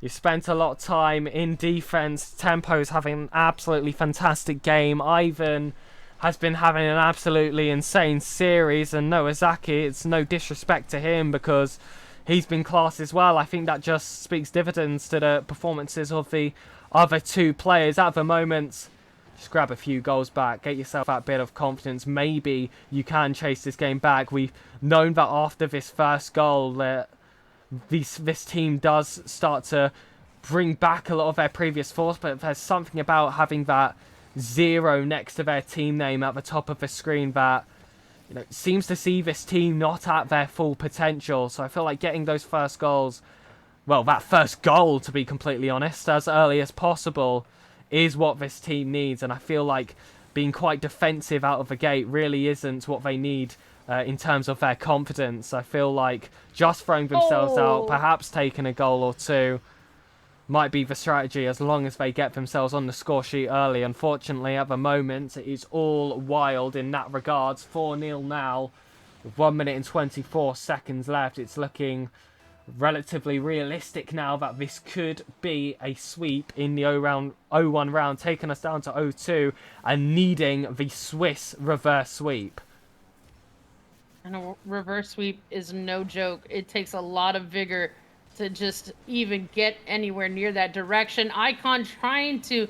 Speaker 2: you've spent a lot of time in defense. Tempo's having an absolutely fantastic game. Ivan has been having an absolutely insane series, and Noazaki, it's no disrespect to him because he's been class as well. I think that just speaks dividends to the performances of the other two players at the moment. Just grab a few goals back, get yourself that bit of confidence. Maybe you can chase this game back. We've known that after this first goal, this team does start to bring back a lot of their previous force, but there's something about having that 0 next to their team name at the top of the screen that seems to see this team not at their full potential. So I feel like getting those first goals, well, that first goal, to be completely honest, as early as possible is what this team needs. And I feel like being quite defensive out of the gate really isn't what they need in terms of their confidence. I feel like just throwing themselves out, perhaps taking a goal or two, might be the strategy as long as they get themselves on the score sheet early. Unfortunately, at the moment, it is all Wild in that regards. 4-0 now, with 1 minute and 24 seconds left. It's looking relatively realistic now that this could be a sweep in the 0-1 round, taking us down to 0-2 and needing the Swiss reverse sweep.
Speaker 1: And a reverse sweep is no joke. It takes a lot of vigor to just even get anywhere near that direction. Icon trying to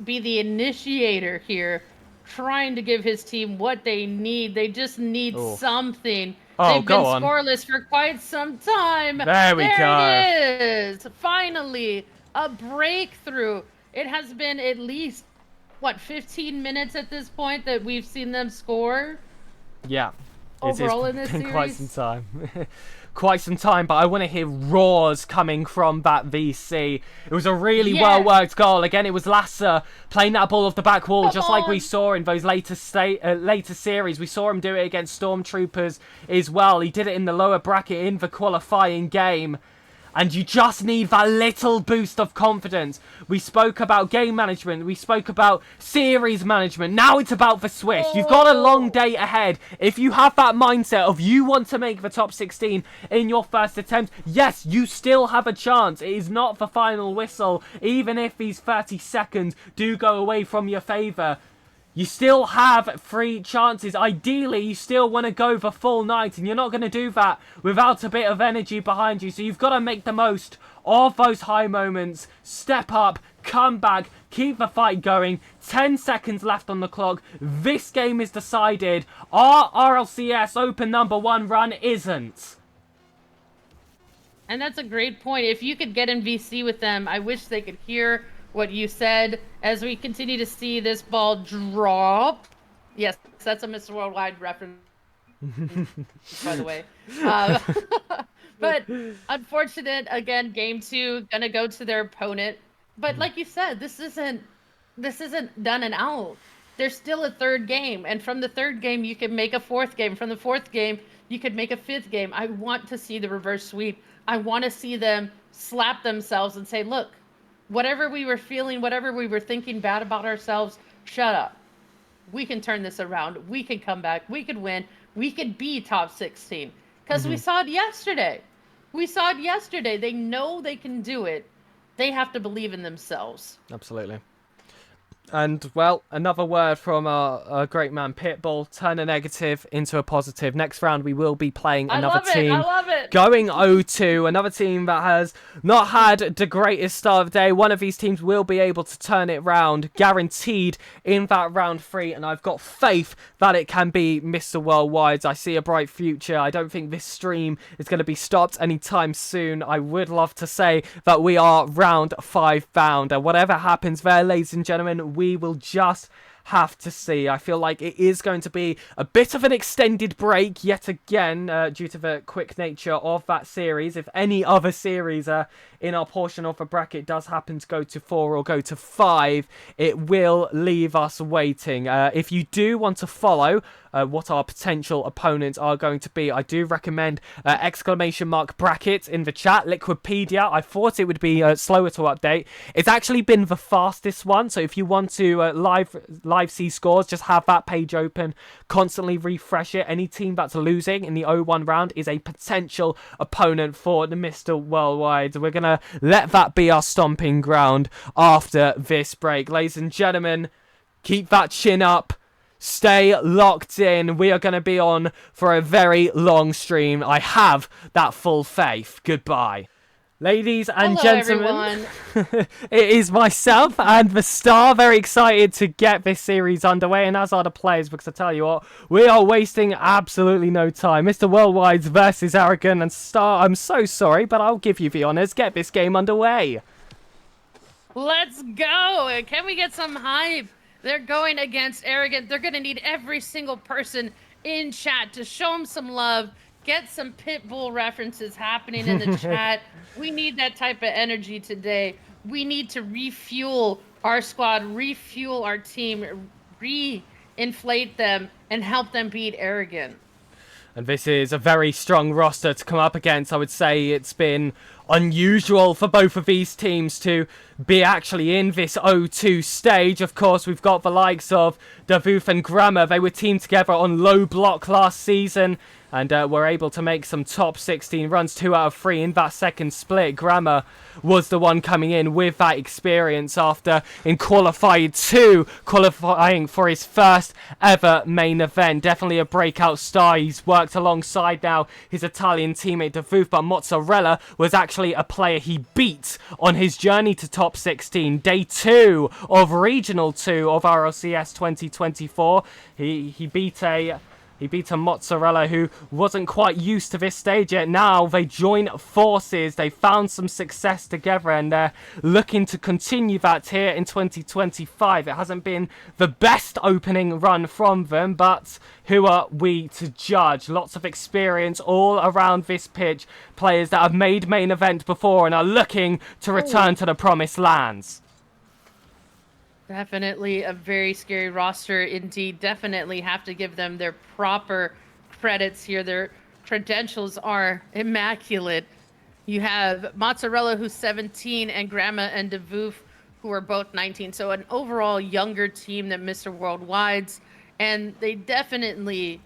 Speaker 1: be the initiator here, trying to give his team what they need. They just need something. They've been scoreless for quite some time.
Speaker 2: There we go.
Speaker 1: It is. Finally, a breakthrough. It has been at least, 15 minutes at this point that we've seen them score?
Speaker 2: Yeah.
Speaker 1: Overall in this
Speaker 2: series.
Speaker 1: It's been
Speaker 2: quite some time. Quite some time, but I want to hear roars coming from that VC. It was a really well-worked goal. Again, it was Lassa playing that ball off the back wall, just like we saw in those later series. We saw him do it against Stormtroopers as well. He did it in the lower bracket in the qualifying game. And you just need that little boost of confidence. We spoke about game management. We spoke about series management. Now it's about the Swiss. You've got a long day ahead. If you have that mindset of you want to make the top 16 in your first attempt, yes, you still have a chance. It is not the final whistle. Even if these 30 seconds do go away from your favour, You still have 3 chances. Ideally, you still want to go the full night, and you're not going to do that without a bit of energy behind you. So you've got to make the most of those high moments. Step up, come back, keep the fight going. 10 seconds left on the clock. This game is decided. Our RLCS Open #1 run isn't.
Speaker 1: And that's a great point. If you could get in VC with them, I wish they could hear what you said as we continue to see this ball drop. Yes, that's a Mr. Worldwide reference, by the way. But unfortunate, again, game 2, gonna go to their opponent. But like you said, this isn't done and out. There's still a 3rd game, and from the 3rd game, you can make a 4th game. From the 4th game, you could make a 5th game. I want to see the reverse sweep. I want to see them slap themselves and say, look, whatever we were feeling, whatever we were thinking bad about ourselves, shut up. We can turn this around. We can come back. We could win. We could be top 16. Because we saw it yesterday. They know they can do it. They have to believe in themselves.
Speaker 2: Absolutely. And, well, another word from our great man Pitbull. Turn a negative into a positive. Next round, we will be playing another team.
Speaker 1: I love it.
Speaker 2: Going 0-2. Another team that has not had the greatest start of the day. One of these teams will be able to turn it round. Guaranteed in that round 3. And I've got faith that it can be Mr. Worldwide. I see a bright future. I don't think this stream is going to be stopped anytime soon. I would love to say that we are round 5 bound. And whatever happens there, ladies and gentlemen, we will just have to see. I feel like it is going to be a bit of an extended break yet again due to the quick nature of that series. If any other series in our portion of the bracket does happen to go to 4 or go to 5, it will leave us waiting. If you do want to follow what our potential opponents are going to be, I do recommend !bracket in the chat. Liquipedia, I thought it would be slower to update. It's actually been the fastest one, so if you want to live see scores, just have that page open, constantly refresh it. Any team that's losing in the 0-1 round is a potential opponent for the Mr. Worldwide. We're going to let that be our stomping ground after this break. Ladies and gentlemen, keep that chin up. Stay locked in. We are going to be on for a very long stream. I have that full faith. Goodbye. Ladies and gentlemen, it is myself and the Star, very excited to get this series underway, and as are the players, because I tell you what, we are wasting absolutely no time. Mr. Worldwide's versus Arrogant, and Star, I'm so sorry, but I'll give you the honours. Get this game underway.
Speaker 1: Let's go. Can we get some hype? They're going against Arrogant. They're going to need every single person in chat to show them some love. Get some Pitbull references happening in the chat. We need that type of energy today. We need to refuel our squad, refuel our team, re-inflate them, and help them beat Arrogant.
Speaker 2: And this is a very strong roster to come up against. I would say it's been unusual for both of these teams to be actually in this 0-2 stage. Of course, we've got the likes of Davoof and Grammar. They were teamed together on low block last season and were able to make some top 16 runs, 2 out of 3 in that second split. Grammar was the one coming in with that experience after in qualified 2, qualifying for his first ever main event. Definitely a breakout star. He's worked alongside now his Italian teammate Davoof, but Mozzarella was actually a player he beat on his journey to top 16. Day 2 of Regional 2 of RLCS 2024. He beat a Mozzarella who wasn't quite used to this stage yet. Now they join forces. They found some success together and they're looking to continue that here in 2025. It hasn't been the best opening run from them, but who are we to judge? Lots of experience all around this pitch. Players that have made main event before and are looking to return to the promised lands.
Speaker 1: Definitely a very scary roster indeed. Definitely have to give them their proper credits here. Their credentials are immaculate. You have Mozzarella, who's 17, and Grandma and Davoof, who are both 19. So an overall younger team than Mr. Worldwide's. And they definitely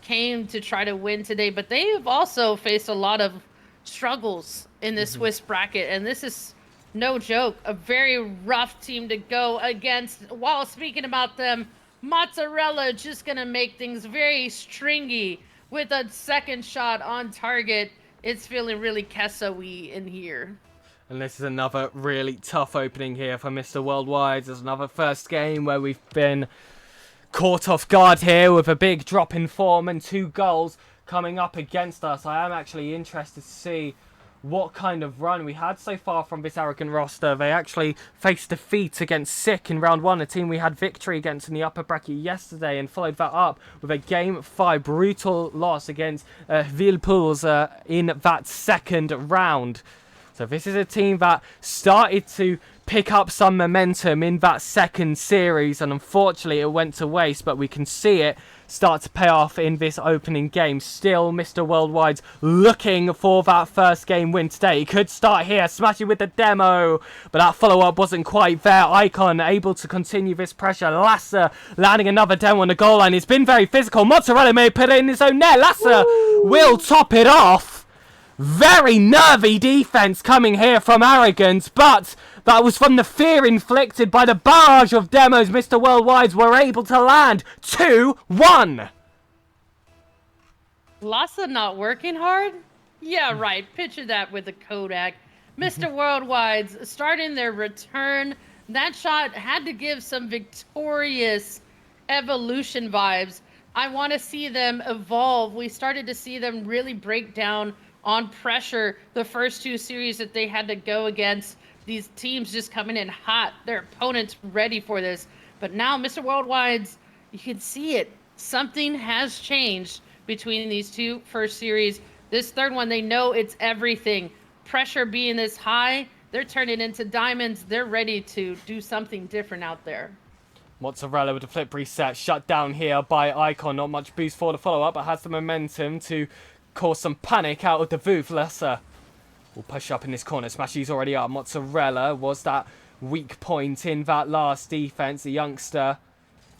Speaker 1: came to try to win today, but they have also faced a lot of struggles in this Swiss bracket. And this is no joke, a very rough team to go against. While speaking about them, Mozzarella just going to make things very stringy with a second shot on target. It's feeling really queso-y in here.
Speaker 2: And this is another really tough opening here for Mr. Worldwide. There's another first game where we've been caught off guard here with a big drop in form and 2 goals coming up against us. I am actually interested to see what kind of run we had so far from this arrogant roster. They actually faced defeat against Sick in round 1, a team we had victory against in the upper bracket yesterday, and followed that up with a Game 5 brutal loss against Villepours in that second round. So this is a team that started to pick up some momentum in that second series, and unfortunately it went to waste, but we can see it start to pay off in this opening game. Still, Mr. Worldwide's looking for that first game win today. He could start here, smashing with the demo, but that follow-up wasn't quite there. Icon able to continue this pressure. Lasser landing another demo on the goal line. It's been very physical. Mozzarella may put it in his own net. Lasser will top it off. Very nervy defense coming here from Arrogant, but that was from the fear inflicted by the barrage of demos Mr. Worldwides were able to land. 2-1.
Speaker 1: Lhasa not working hard? Yeah, right. Picture that with the Kodak. Mr. Worldwide's starting their return. That shot had to give some victorious evolution vibes. I want to see them evolve. We started to see them really break down on pressure the first 2 series that they had to go against. These teams just coming in hot. Their opponents ready for this. But now, Mr. Worldwide's, you can see it. Something has changed between these 2 first series. This third one, they know it's everything. Pressure being this high, they're turning into diamonds. They're ready to do something different out there.
Speaker 2: Mozzarella with a flip reset, shut down here by Icon. Not much boost for the follow-up, but has the momentum to cause some panic out of the Voof. Lesser will push up in this corner. Smashy's already up. Mozzarella was that weak point in that last defense. The youngster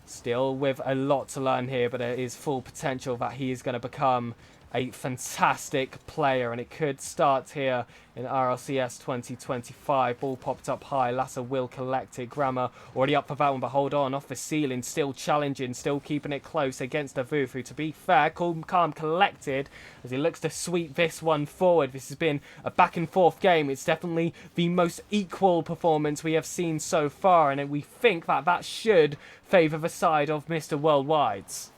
Speaker 2: still with a lot to learn here, but there is full potential that he is going to become a fantastic player, and it could start here in RLCS 2025. Ball popped up high. Lasser will collect it. Grammar already up for that one, but hold on. Off the ceiling, still challenging, still keeping it close against the Voof, who, to be fair, calm, collected as he looks to sweep this one forward. This has been a back and forth game. It's definitely the most equal performance we have seen so far, and we think that that should favour the side of Mr. Worldwide's.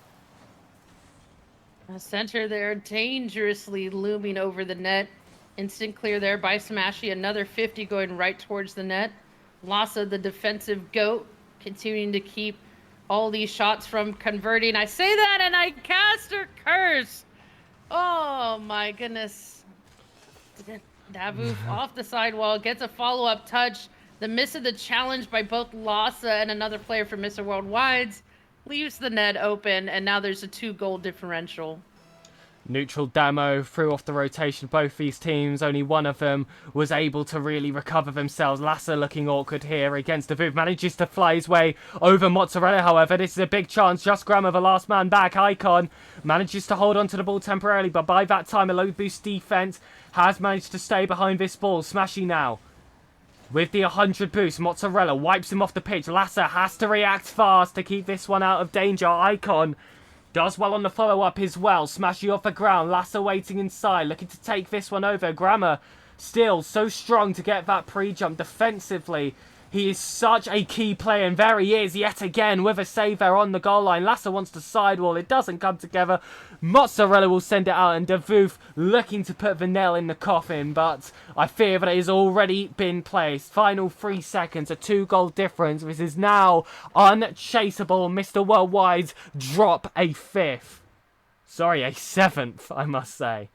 Speaker 1: Center there, dangerously looming over the net. Instant clear there by Smashy. Another 50 going right towards the net. Lhasa, the defensive goat, continuing to keep all these shots from converting. I say that and I cast or curse. Oh my goodness. Davoof off the sidewall, gets a follow-up touch. The miss of the challenge by both Lhasa and another player from Mr. Worldwide's leaves the net open, and now there's a 2-goal differential.
Speaker 2: Neutral Damo threw off the rotation both these teams. Only one of them was able to really recover themselves. Lasser looking awkward here against the Voof. Manages to fly his way over Mozzarella, however. This is a big chance. Just Grammar, the last man back. Icon manages to hold on to the ball temporarily, but by that time, a low boost defense has managed to stay behind this ball. Smashy now with the 100 boost. Mozzarella wipes him off the pitch. Lasser has to react fast to keep this one out of danger. Icon does well on the follow-up as well. Smashy off the ground. Lasser waiting inside, looking to take this one over. Grammar still so strong to get that pre-jump defensively. He is such a key player, and there he is yet again with a save there on the goal line. Lasser wants to sidewall. It doesn't come together. Mozzarella will send it out, and Davoof looking to put the nail in the coffin, but I fear that it has already been placed. Final 3 seconds, a 2-goal difference. This is now unchaseable. Mr. Worldwide drop a 5th. Sorry, a 7th, I must say.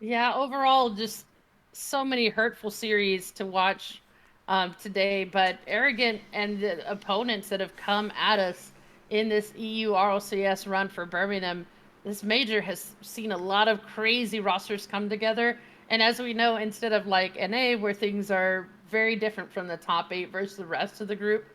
Speaker 1: Yeah, overall, just so many hurtful series to watch today, but Arrogant and the opponents that have come at us in this EU RLCS run for Birmingham, this major has seen a lot of crazy rosters come together. And as we know, instead of like NA, where things are very different from the top 8 versus the rest of the group,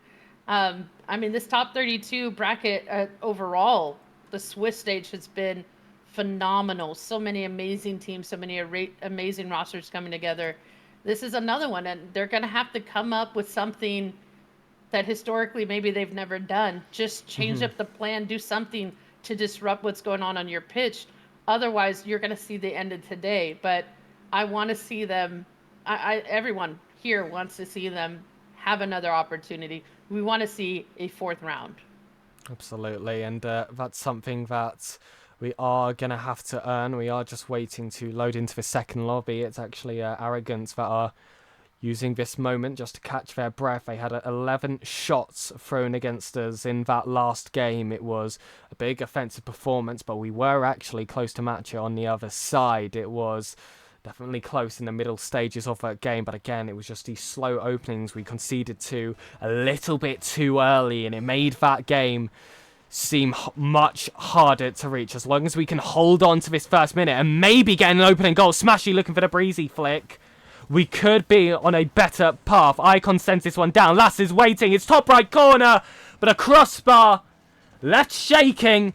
Speaker 1: I mean, this top 32 bracket overall, the Swiss stage has been phenomenal. So many amazing teams, so many amazing rosters coming together. This is another one, and they're going to have to come up with something that historically maybe they've never done. Just change up the plan, do something to disrupt what's going on your pitch. Otherwise, you're going to see the end of today. But I want to see them. Everyone here wants to see them have another opportunity. We want to see a fourth round.
Speaker 2: Absolutely, and that's something that we are going to have to earn. We are just waiting to load into the second lobby. It's actually Arrogance that are using this moment just to catch their breath. They had 11 shots thrown against us in that last game. It was a big offensive performance, but we were actually close to match it on the other side. It was definitely close in the middle stages of that game, but again, it was just these slow openings we conceded to a little bit too early, and it made that game seem much harder to reach. As long as we can hold on to this first minute and maybe get an opening goal. Smashy looking for the breezy flick. We could be on a better path. Icon sends this one down. Lass is waiting. It's top right corner, but a crossbar left shaking.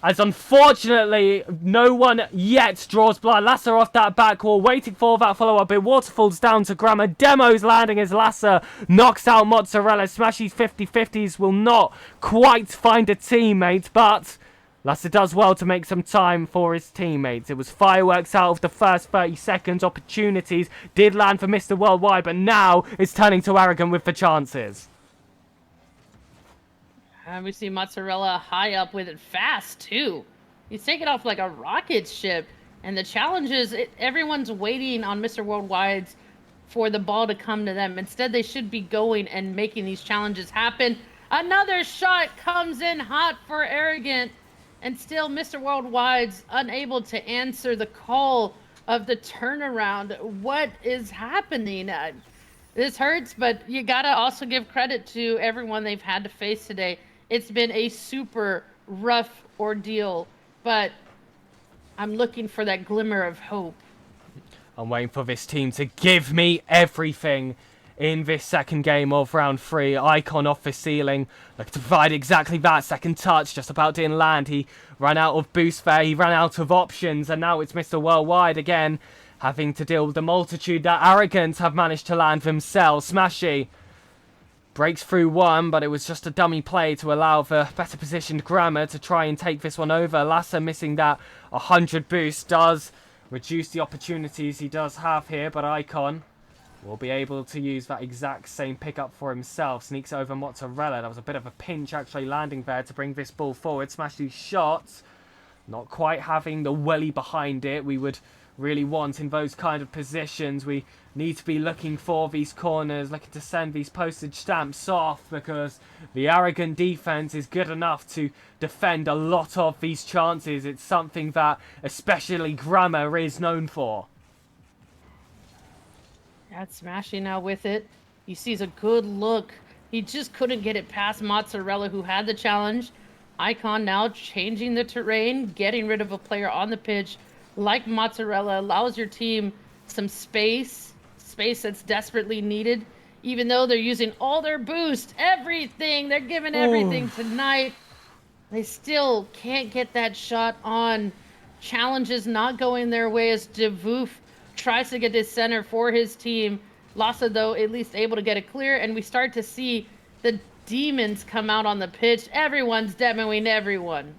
Speaker 2: As unfortunately, no one yet draws blood. Lasser off that back wall, waiting for that follow-up. It waterfalls down to Grammar. Demo's landing as Lasser knocks out Mozzarella. Smashy's 50-50s will not quite find a teammate, but Lasser does well to make some time for his teammates. It was fireworks out of the first 30 seconds. Opportunities did land for Mr. Worldwide, but now it's turning to Arrogant with the chances.
Speaker 1: And we see Mozzarella high up with it fast, too. He's taking off like a rocket ship. And the challenge is everyone's waiting on Mr. Worldwide's for the ball to come to them. Instead, they should be going and making these challenges happen. Another shot comes in hot for Arrogant. And still, Mr. Worldwide's unable to answer the call of the turnaround. What is happening? This hurts, but you got to also give credit to everyone they've had to face today. It's been a super rough ordeal, but I'm looking for that glimmer of hope.
Speaker 2: I'm waiting for this team to give me everything in this second game of round 3. Icon off the ceiling, looking to provide exactly that. Second touch, just about didn't land. He ran out of boost there, he ran out of options, and now it's Mr. Worldwide again, having to deal with the multitude that Arrogant have managed to land themselves. Smashy breaks through one, but it was just a dummy play to allow the better positioned Grammar to try and take this one over. Lasser missing that 100 boost does reduce the opportunities he does have here, but Icon will be able to use that exact same pickup for himself. Sneaks over Mozzarella. That was a bit of a pinch actually landing there to bring this ball forward. Smash these shots. Not quite having the welly behind it we would really want in those kind of positions. We need to be looking for these corners, looking to send these postage stamps off, because the Arrogant defense is good enough to defend a lot of these chances. It's something that especially Grammar is known for.
Speaker 1: That's Smashy now with it. He sees a good look. He just couldn't get it past Mozzarella, who had the challenge. Icon now changing the terrain, getting rid of a player on the pitch. Like Mozzarella, allows your team some space that's desperately needed. Even though they're using all their boost, everything, they're giving everything tonight. They still can't get that shot on. Challenges not going their way as DeVoof tries to get this center for his team. Lassa, though, at least able to get it clear, and we start to see the demons come out on the pitch. Everyone's demoing everyone.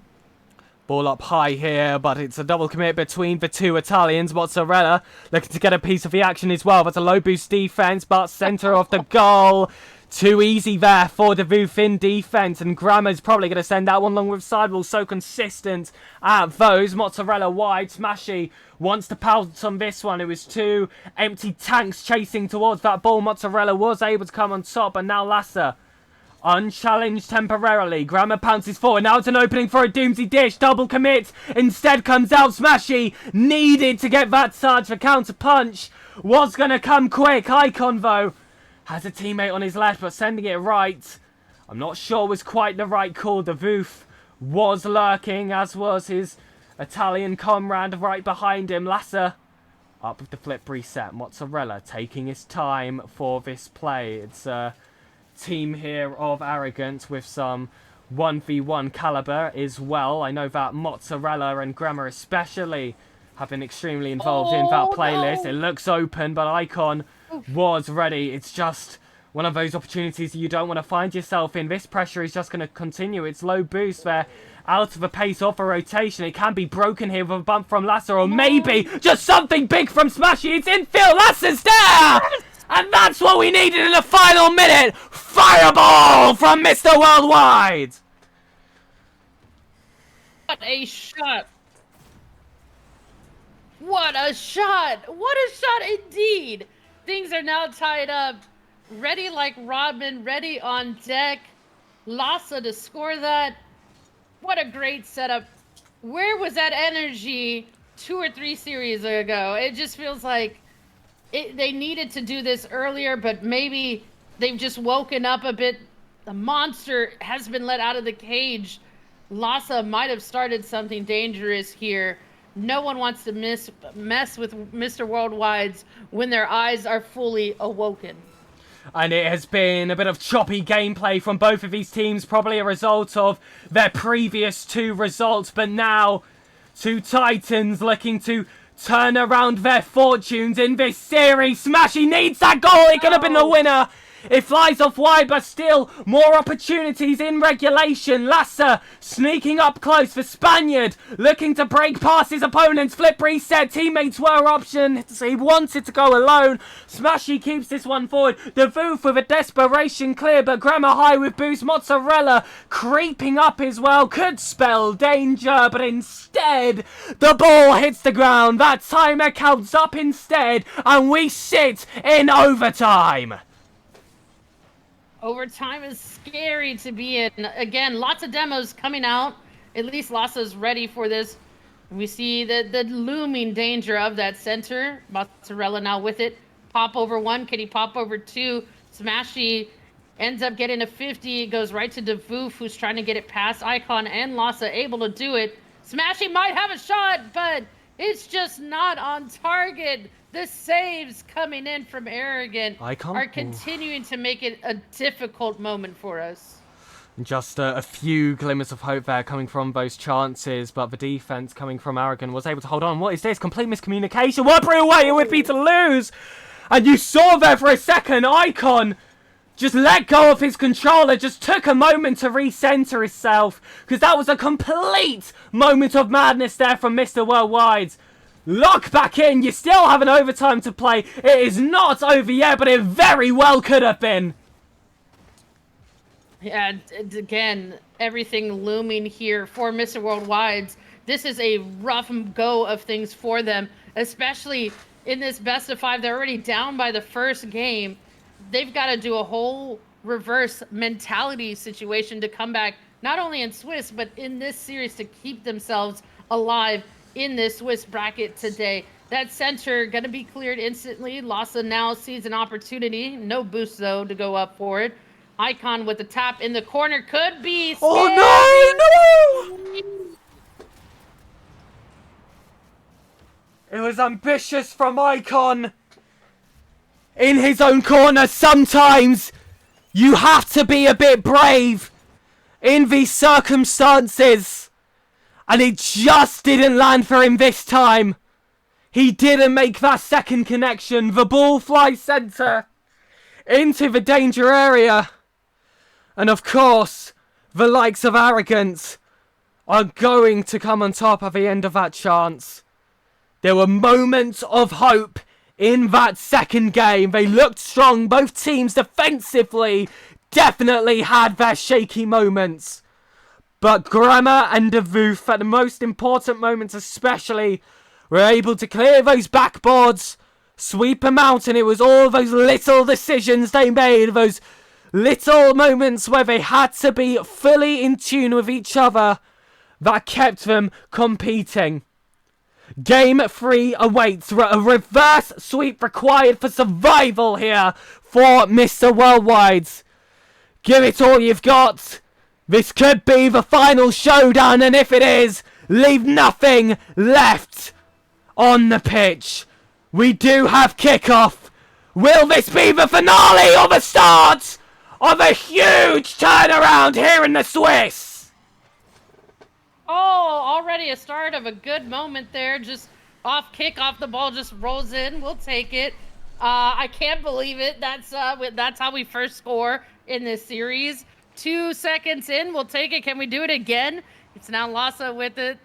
Speaker 2: Ball up high here, but it's a double commit between the two Italians. Mozzarella looking to get a piece of the action as well. That's a low boost defense, but center of the goal. Too easy there for the Voof in defense, and Grammar's probably going to send that one along with Sidewall. So consistent at those. Mozzarella wide. Smashy wants to pounce on this one. It was two empty tanks chasing towards that ball. Mozzarella was able to come on top, and now Lasser unchallenged temporarily. Grammar pounces forward. Now it's an opening for a Doomsy Dish. Double commit. Instead comes out Smashy. Needed to get that charge for counter punch. Was going to come quick. Icon, though, has a teammate on his left, but sending it right, I'm not sure was quite the right call. The Voof was lurking, as was his Italian comrade right behind him. Lasser up with the flip reset. Mozzarella taking his time for this play. It's team here of Arrogant with some 1v1 caliber as well. I know that Mozzarella and Grammar especially have been extremely involved in that playlist. No. It looks open, but Icon was ready. It's just one of those opportunities you don't want to find yourself in. This pressure is just going to continue. It's low boost there. Out of a pace, off a rotation. It can be broken here with a bump from Lasser, or maybe just something big from Smashy. It's infield. Lasser's there! And that's what we needed in the final minute. Fireball from Mr. Worldwide.
Speaker 1: What a shot. What a shot. What a shot indeed. Things are now tied up. Ready like Rodman, ready on deck. Lhasa to score that. What a great setup. Where was that energy 2 or 3 series ago? It just feels like they needed to do this earlier, but maybe they've just woken up a bit. The monster has been let out of the cage. Lhasa might have started something dangerous here. No one wants to mess with Mr. Worldwide's when their eyes are fully awoken.
Speaker 2: And it has been a bit of choppy gameplay from both of these teams, probably a result of their previous 2 results. But now, 2 Titans looking to turn around their fortunes in this series. Smashy needs that goal. It could have been the winner. It flies off wide, but still more opportunities in regulation. Lasser sneaking up close for Spaniard, looking to break past his opponent's flip reset. Teammates were options. He wanted to go alone. Smashy keeps this one forward. The Voof with a desperation clear, but Grammar high with boost. Mozzarella creeping up as well. Could spell danger, but instead the ball hits the ground. That timer counts up instead, and we sit in overtime.
Speaker 1: Overtime is scary to be in. Again, lots of demos coming out. At least Lassa's ready for this. We see the looming danger of that center. Mozzarella now with it. Pop over 1. Can he pop over 2? Smashy ends up getting a 50. It goes right to Devoof, who's trying to get it past Icon, and Lhasa able to do it. Smashy might have a shot, but it's just not on target. The saves coming in from Arrogant are continuing to make it a difficult moment for us.
Speaker 2: Just a few glimmers of hope there coming from those chances, but the defense coming from Arrogant was able to hold on. What is this? Complete miscommunication. What a brutal way it would be to lose. And you saw there for a second, Icon just let go of his controller, just took a moment to recenter himself, because that was a complete moment of madness there from Mr. Worldwide. Lock back in. You still have an overtime to play. It is not over yet, but it very well could have been.
Speaker 1: Yeah, again, everything looming here for Mr. Worldwide. This is a rough go of things for them, especially in this best of 5. They're already down by the first game. They've got to do a whole reverse mentality situation to come back, not only in Swiss, but in this series to keep themselves alive in this Swiss bracket today. That center going to be cleared instantly. Lhasa now sees an opportunity. No boost, though, to go up for it. Icon with the tap in the corner could be...
Speaker 2: Oh, no! It was ambitious from Icon. In his own corner, sometimes you have to be a bit brave in these circumstances. And it just didn't land for him this time. He didn't make that second connection. The ball flies centre into the danger area. And of course, the likes of Arrogant are going to come on top at the end of that chance. There were moments of hope in that second game. They looked strong. Both teams defensively definitely had their shaky moments. But Grammar and Devoof, at the most important moments especially, were able to clear those backboards, sweep them out, and it was all those little decisions they made, those little moments where they had to be fully in tune with each other, that kept them competing. Game 3 awaits. A reverse sweep required for survival here for Mr. Worldwide. Give it all you've got. This could be the final showdown, and if it is, leave nothing left on the pitch. We do have kickoff. Will this be the finale or the start of a huge turnaround here in the Swiss?
Speaker 1: Oh, already a start of a good moment there. Just off kickoff, the ball just rolls in. We'll take it. I can't believe it. That's how we first score in this series. 2 seconds in, we'll take it. Can we do it again? It's now Lassa with it.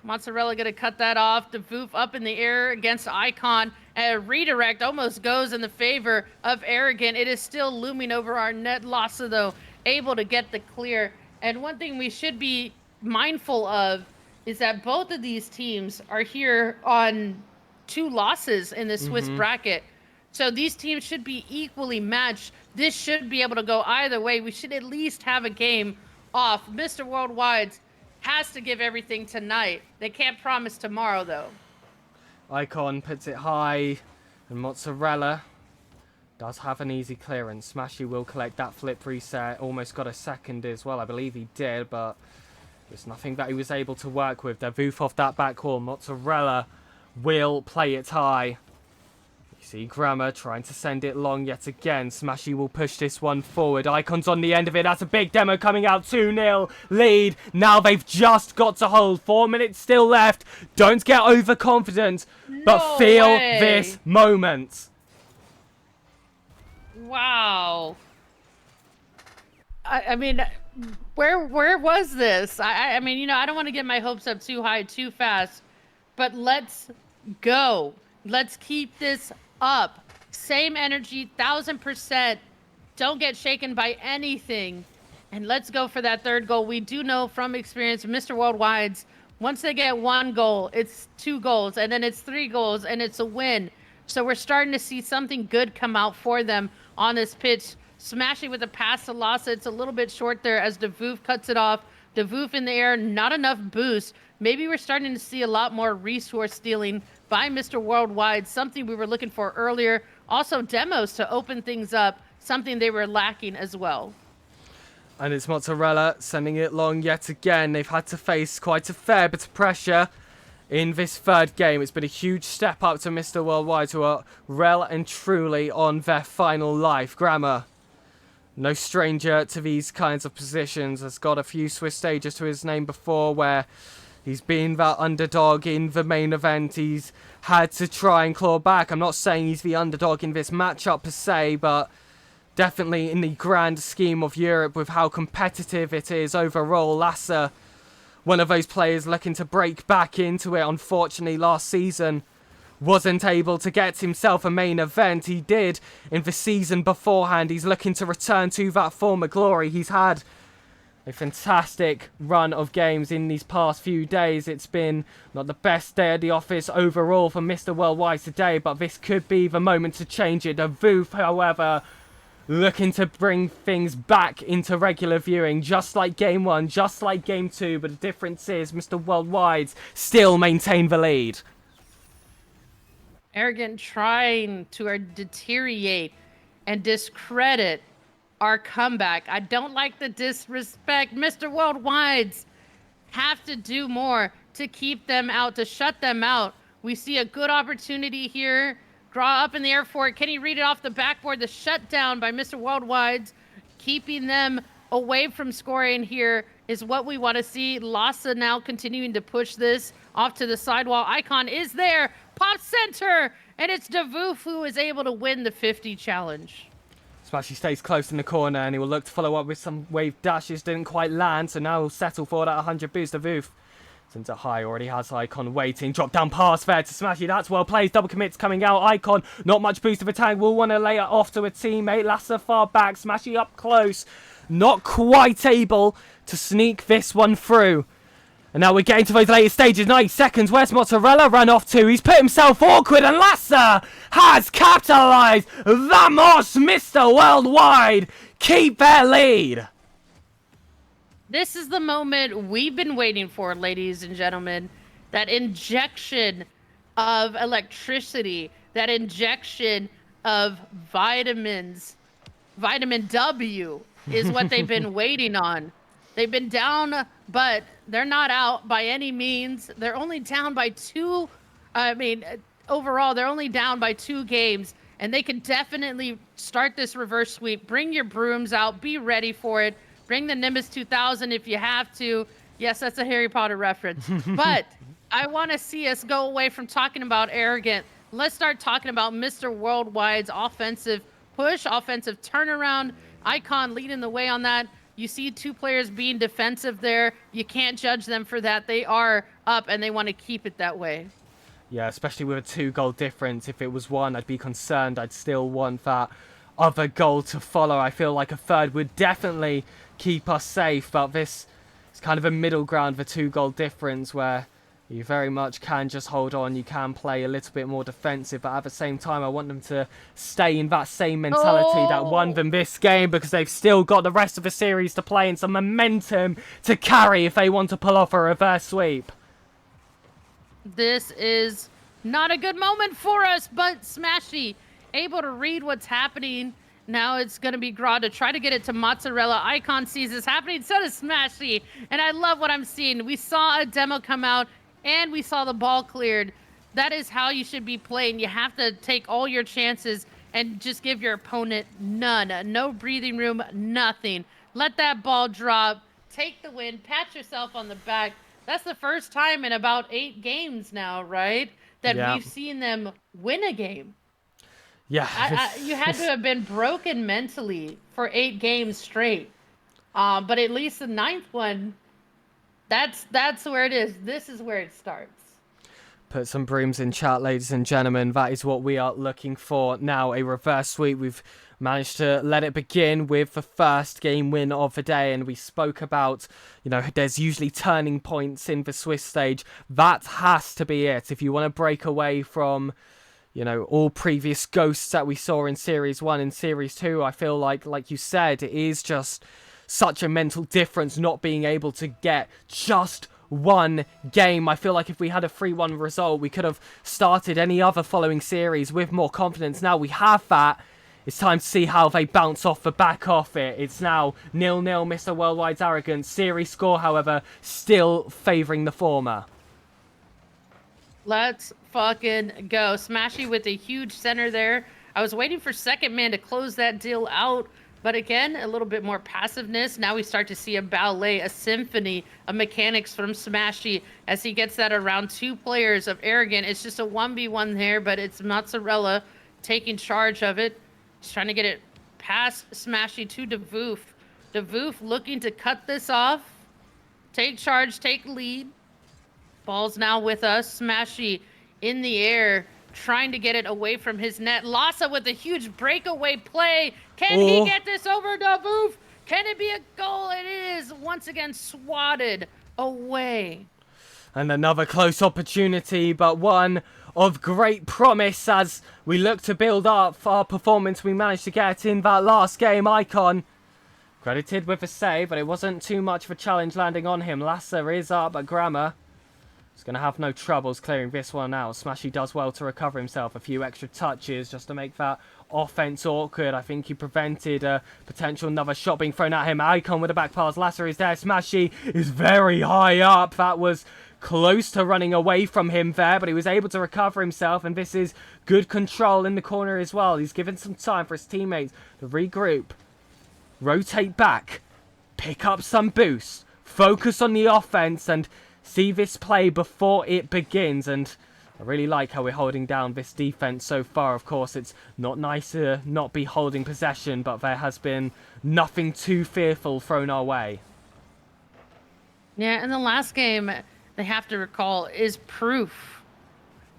Speaker 1: Mozzarella gonna cut that off. DeVoof up in the air against Icon. A redirect almost goes in the favor of Arrogant. It is still looming over our net. Lassa, though, able to get the clear. And one thing we should be mindful of is that both of these teams are here on 2 losses in the Swiss bracket. So these teams should be equally matched. This should be able to go either way. We should at least have a game off. Mr. Worldwide has to give everything tonight. They can't promise tomorrow, though.
Speaker 2: Icon puts it high, and Mozzarella does have an easy clearance. Smashy will collect that flip reset. Almost got a second as well. I believe he did, but there's nothing that he was able to work with. DeVoof off that back wall. Mozzarella will play it high. You see Grammar trying to send it long yet again. Smashy will push this one forward. Icon's on the end of it. That's a big demo coming out. 2-0 lead. Now they've just got to hold. 4 minutes still left. Don't get overconfident, but feel this moment.
Speaker 1: Wow. I mean, where was this? I mean, you know, I don't want to get my hopes up too high too fast, but let's go. Let's keep this up. Same energy, 1000%. Don't get shaken by anything. And let's go for that third goal. We do know from experience, Mr. Worldwide's, once they get 1 goal, it's 2 goals, and then it's 3 goals, and it's a win. So we're starting to see something good come out for them on this pitch. Smashing with a pass to Lassa. It's a little bit short there as DeVoof cuts it off. DeVoof in the air, not enough boost. Maybe we're starting to see a lot more resource stealing by Mr. Worldwide, something we were looking for earlier. Also demos to open things up, something they were lacking as well.
Speaker 2: And it's Mozzarella sending it long yet again. They've had to face quite a fair bit of pressure in this third game. It's been a huge step up to Mr. Worldwide, who are well and truly on their final life. Grammar, no stranger to these kinds of positions, has got a few Swiss stages to his name before where he's been that underdog in the main event. He's had to try and claw back. I'm not saying he's the underdog in this matchup per se, but definitely in the grand scheme of Europe with how competitive it is overall. Lassa, one of those players looking to break back into it. Unfortunately, last season wasn't able to get himself a main event. He did in the season beforehand. He's looking to return to that former glory. He's had a fantastic run of games in these past few days. It's been not the best day at the office overall for Mr. Worldwide today, but this could be the moment to change it. DeVoof, however, looking to bring things back into regular viewing, just like Game 1, just like Game 2, but the difference is Mr. Worldwide still maintain the lead.
Speaker 1: Arrogant trying to deteriorate and discredit our comeback. I don't like the disrespect. Mr. Worldwide's have to do more to keep them out, to shut them out. We see a good opportunity here. Draw up in the air for it. Can he read it off the backboard? The shutdown by Mr. Worldwide's, keeping them away from scoring here is what we want to see. Lassa now continuing to push this off to the sidewall. Icon is there. Pop center. And it's DeVoof who is able to win the 50 challenge.
Speaker 2: Smashy stays close in the corner and he will look to follow up with some wave dashes. Didn't quite land, so now he'll settle for that 100 boost. DeVoof sends it high, already has Icon waiting. Drop down pass there to Smashy. That's well played. Double commits coming out. Icon, not much boost of attack. Will want to lay it off to a teammate. Lassa far back. Smashy up close. Not quite able to sneak this one through. And now we're getting to those later stages. 90 seconds. Where's Mozzarella run off to? He's put himself awkward, and Lassa has capitalised. Vamos, Mr. Worldwide. Keep their lead.
Speaker 1: This is the moment we've been waiting for, ladies and gentlemen. That injection of electricity, that injection of vitamins. Vitamin W is what they've been waiting on. They've been down, but they're not out by any means. They're only down by 2. Overall, they're only down by 2 games, and they can definitely start this reverse sweep. Bring your brooms out. Be ready for it. Bring the Nimbus 2000 if you have to. Yes, that's a Harry Potter reference. But I want to see us go away from talking about Arrogant. let's start talking about Mr. Worldwide's offensive push, offensive turnaround. Icon leading the way on that. You see two players being defensive there. You can't judge them for that. They are up and they want to keep it that way.
Speaker 2: Yeah, especially with a 2-goal difference. If it was one, I'd be concerned. I'd still want that other goal to follow. I feel like a third would definitely keep us safe, but this is kind of a middle ground, the 2-goal difference, where you very much can just hold on. You can play a little bit more defensive, but at the same time, I want them to stay in that same mentality that won them this game, because they've still got the rest of the series to play and some momentum to carry if they want to pull off a reverse sweep.
Speaker 1: This is not a good moment for us, but Smashy able to read what's happening. Now it's going to be Gra to try to get it to Mozzarella. Icon sees this happening, so does Smashy. And I love what I'm seeing. We saw a demo come out, and we saw the ball cleared. That is how you should be playing. You have to take all your chances and just give your opponent none. No breathing room, nothing. Let that ball drop. Take the win. Pat yourself on the back. That's the first time in about 8 games now, right? That we've seen them win a game.
Speaker 2: Yeah.
Speaker 1: You had to have been broken mentally for 8 games straight. But at least the 9th one, that's where it is. This is where it starts.
Speaker 2: Put some brooms in chat, ladies and gentlemen. That is what we are looking for now. A reverse sweep. We've managed to let it begin with the first game win of the day, and we spoke about, there's usually turning points in the Swiss stage. That has to be it. If you want to break away from, all previous ghosts that we saw in Series 1 and Series 2, I feel like you said, it is just such a mental difference not being able to get just one game. I feel like if we had a 3-1 result, we could have started any other following series with more confidence. Now we have that. It's time to see how they bounce off the back of it. It's now 0-0, Mr. Worldwide's arrogance. Series score, however, still favouring the former.
Speaker 1: Let's fucking go. Smashy with a huge center there. I was waiting for second man to close that deal out. But again, a little bit more passiveness. Now we start to see a ballet, a symphony of mechanics from Smashy as he gets that around 2 players of Arrogant. It's just a 1v1 there, but it's Mozzarella taking charge of it. He's trying to get it past Smashy to Devoof. Devoof looking to cut this off. Take charge, take lead. Ball's now with us. Smashy in the air, trying to get it away from his net. Lassa with a huge breakaway play. Can he get this over Devoof? Can it be a goal? It is. Once again swatted away.
Speaker 2: And another close opportunity, but one of great promise as we look to build up our performance we managed to get in that last game. Icon credited with a save, but it wasn't too much of a challenge landing on him. Lassa is up, but Grammar is going to have no troubles clearing this one out. Smashy does well to recover himself. A few extra touches just to make that offense awkward. I think he prevented a potential another shot being thrown at him. Icon with a back pass. Lassa is there. Smashy is very high up. That was close to running away from him there, but he was able to recover himself, and this is good control in the corner as well. He's given some time for his teammates to regroup, rotate back, pick up some boost, focus on the offense, and see this play before it begins. And I really like how we're holding down this defense so far. Of course, it's not nice to not be holding possession, but there has been nothing too fearful thrown our way.
Speaker 1: Yeah, in the last game, they have to recall, is proof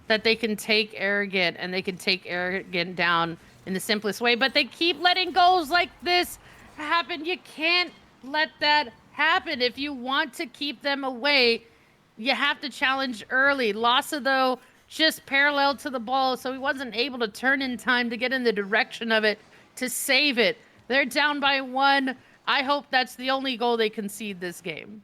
Speaker 1: that they can take Arrogant, and they can take Arrogant down in the simplest way. But they keep letting goals like this happen. You can't let that happen. If you want to keep them away, you have to challenge early. Lassa, though, just parallel to the ball, so he wasn't able to turn in time to get in the direction of it to save it. They're down by 1. I hope that's the only goal they concede this game.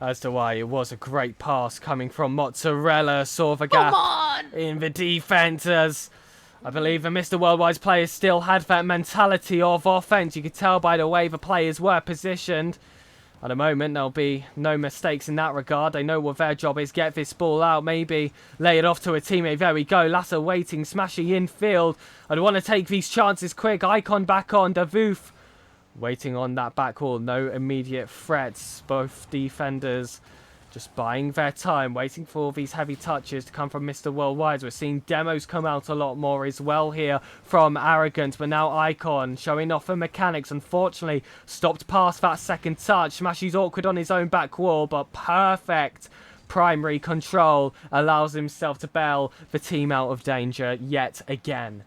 Speaker 2: As to why it was a great pass coming from Mozzarella, saw the gap in the defense, as I believe the Mr. Worldwide's players still had that mentality of offense. You could tell by the way the players were positioned. At the moment, there'll be no mistakes in that regard. They know what their job is. Get this ball out, maybe lay it off to a teammate. There we go. Lassa waiting, smashing infield. I want to take these chances quick. Icon back on. Devoof waiting on that back wall. No immediate threats. Both defenders Just buying their time, waiting for all these heavy touches to come from Mr. Worldwide. We're seeing demos come out a lot more as well here from Arrogant, but now Icon showing off the mechanics. Unfortunately, stopped past that second touch. Smashy's awkward on his own back wall, but perfect primary control allows himself to bail the team out of danger yet again.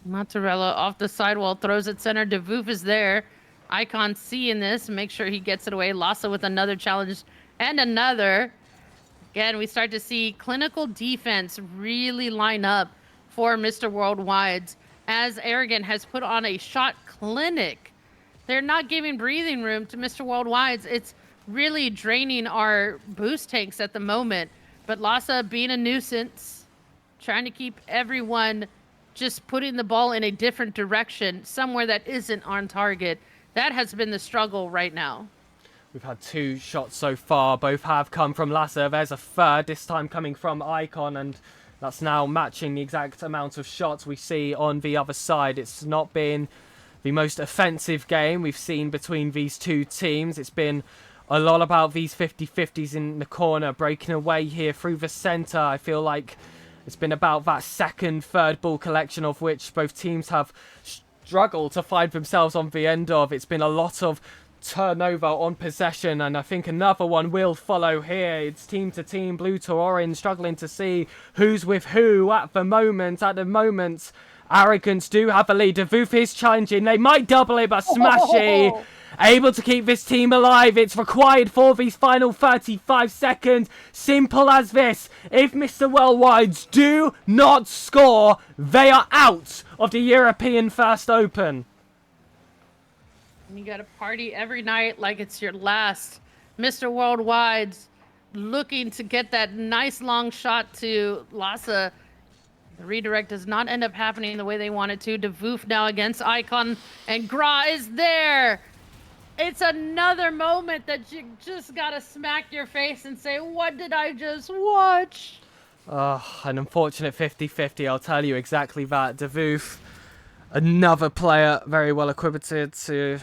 Speaker 1: Mozzarella off the sidewall, throws it center. DeVoof is there. Icon seeing this, make sure he gets it away. Lassa with another challenge and another. Again, we start to see clinical defense really line up for Mr. Worldwide's as Arrogant has put on a shot clinic. They're not giving breathing room to Mr. Worldwide's. It's really draining our boost tanks at the moment. But Lassa being a nuisance, trying to keep everyone just putting the ball in a different direction, somewhere that isn't on target. That has been the struggle right now.
Speaker 2: We've had 2 shots so far. Both have come from Lassa. There's a third, this time coming from Icon, and that's now matching the exact amount of shots we see on the other side. It's not been the most offensive game we've seen between these two teams. It's been a lot about these 50-50s in the corner, breaking away here through the centre. I feel like it's been about that second, third ball collection of which both teams have struggled to find themselves on the end of. It's been a lot of turnover on possession, and I think another one will follow here. It's team to team, blue to orange, struggling to see who's with who at the moment. Arrogance do have a lead. DeVoof is challenging. They might double it, but Smashy able to keep this team alive. It's required for these final 35 seconds. Simple as this. If Mr. Worldwides do not score, they are out of the European First Open.
Speaker 1: And you got to party every night like it's your last. Mr. Worldwide's looking to get that nice long shot to Lassa. The redirect does not end up happening the way they want it to. DeVoof now against Icon, and Gra is there. It's another moment that you just gotta smack your face and say, what did I just watch?
Speaker 2: An unfortunate 50-50, I'll tell you exactly that. DeVoof, another player very well equipped to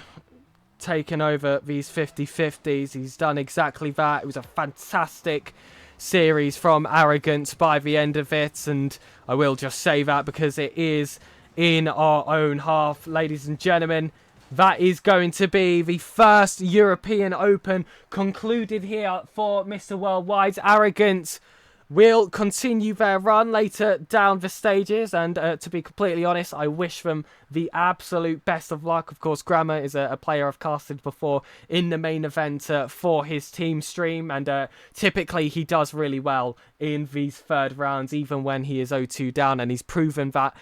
Speaker 2: taking over these 50-50s. He's done exactly that. It was a fantastic series from Arrogance by the end of it, and I will just say that because it is in our own half, ladies and gentlemen. That is going to be the first European Open concluded here for Mr. Worldwide's. Arrogance will continue their run later down the stages, and to be completely honest, I wish them the absolute best of luck. Of course, Grammar is a player I've casted before in the main event for his team stream, and typically he does really well in these third rounds, even when he is 0-2 down, and he's proven that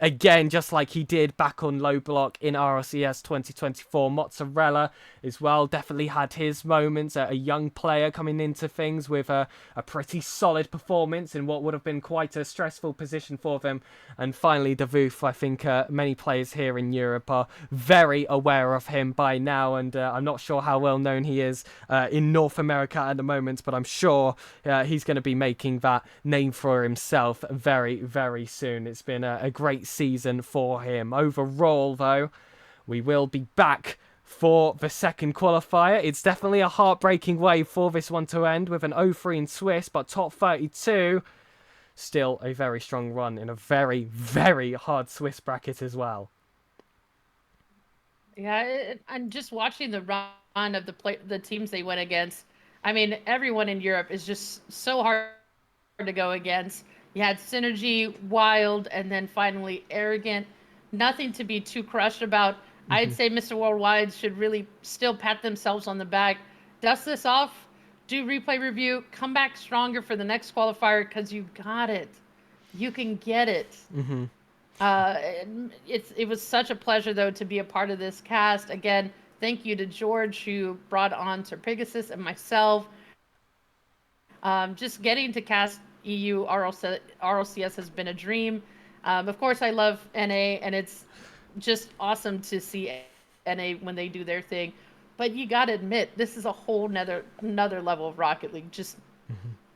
Speaker 2: again, just like he did back on low block in RLCS 2024. Mozzarella as well definitely had his moments. A young player coming into things with a pretty solid performance in what would have been quite a stressful position for them. And finally, DeVoof, I think many players here in Europe are very aware of him by now, and I'm not sure how well known he is in North America at the moment, but I'm sure he's going to be making that name for himself very, very soon. It's been a great season for him. Overall, though, we will be back for the second qualifier. It's definitely a heartbreaking way for this one to end with an 0-3 in Swiss, but top 32, still a very strong run in a very, very hard Swiss bracket as well.
Speaker 1: Yeah, and just watching the run of the teams they went against. I mean, everyone in Europe is just so hard to go against. You had Synergy, Wild, and then finally Arrogant. Nothing to be too crushed about. I'd say Mr. Worldwide should really still pat themselves on the back, dust this off, do replay review, come back stronger for the next qualifier because you got it. You can get it. It was such a pleasure, though, to be a part of this cast. Again, thank you to George, who brought on SirPigasus and myself. Just getting to cast EU RLCS has been a dream. Of course, I love NA, and it's just awesome to see NA when they do their thing. But you got to admit, this is a whole another level of Rocket League. Just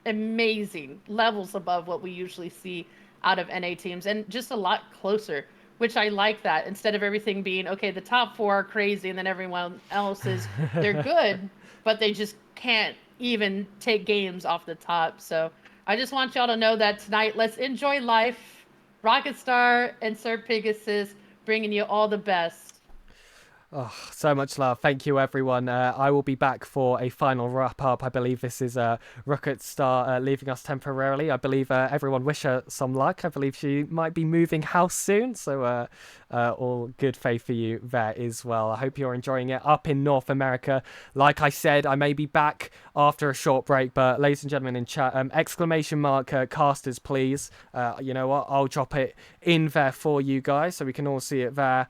Speaker 1: amazing levels above what we usually see out of NA teams, and just a lot closer, which I like that. Instead of everything being, okay, the top 4 are crazy, and then everyone else is, they're good. but they just can't even take games off the top. So I just want y'all to know that tonight, let's enjoy life. Rocket Star and SirPigasus bringing you all the best.
Speaker 2: Oh, so much love. Thank you, everyone. I will be back for a final wrap up. I believe this is Rocket Star leaving us temporarily. I believe everyone wish her some luck. I believe she might be moving house soon. So all good faith for you there as well. I hope you're enjoying it up in North America. Like I said, I may be back after a short break, but ladies and gentlemen in chat, exclamation mark casters, please. You know what? I'll drop it in there for you guys so we can all see it there.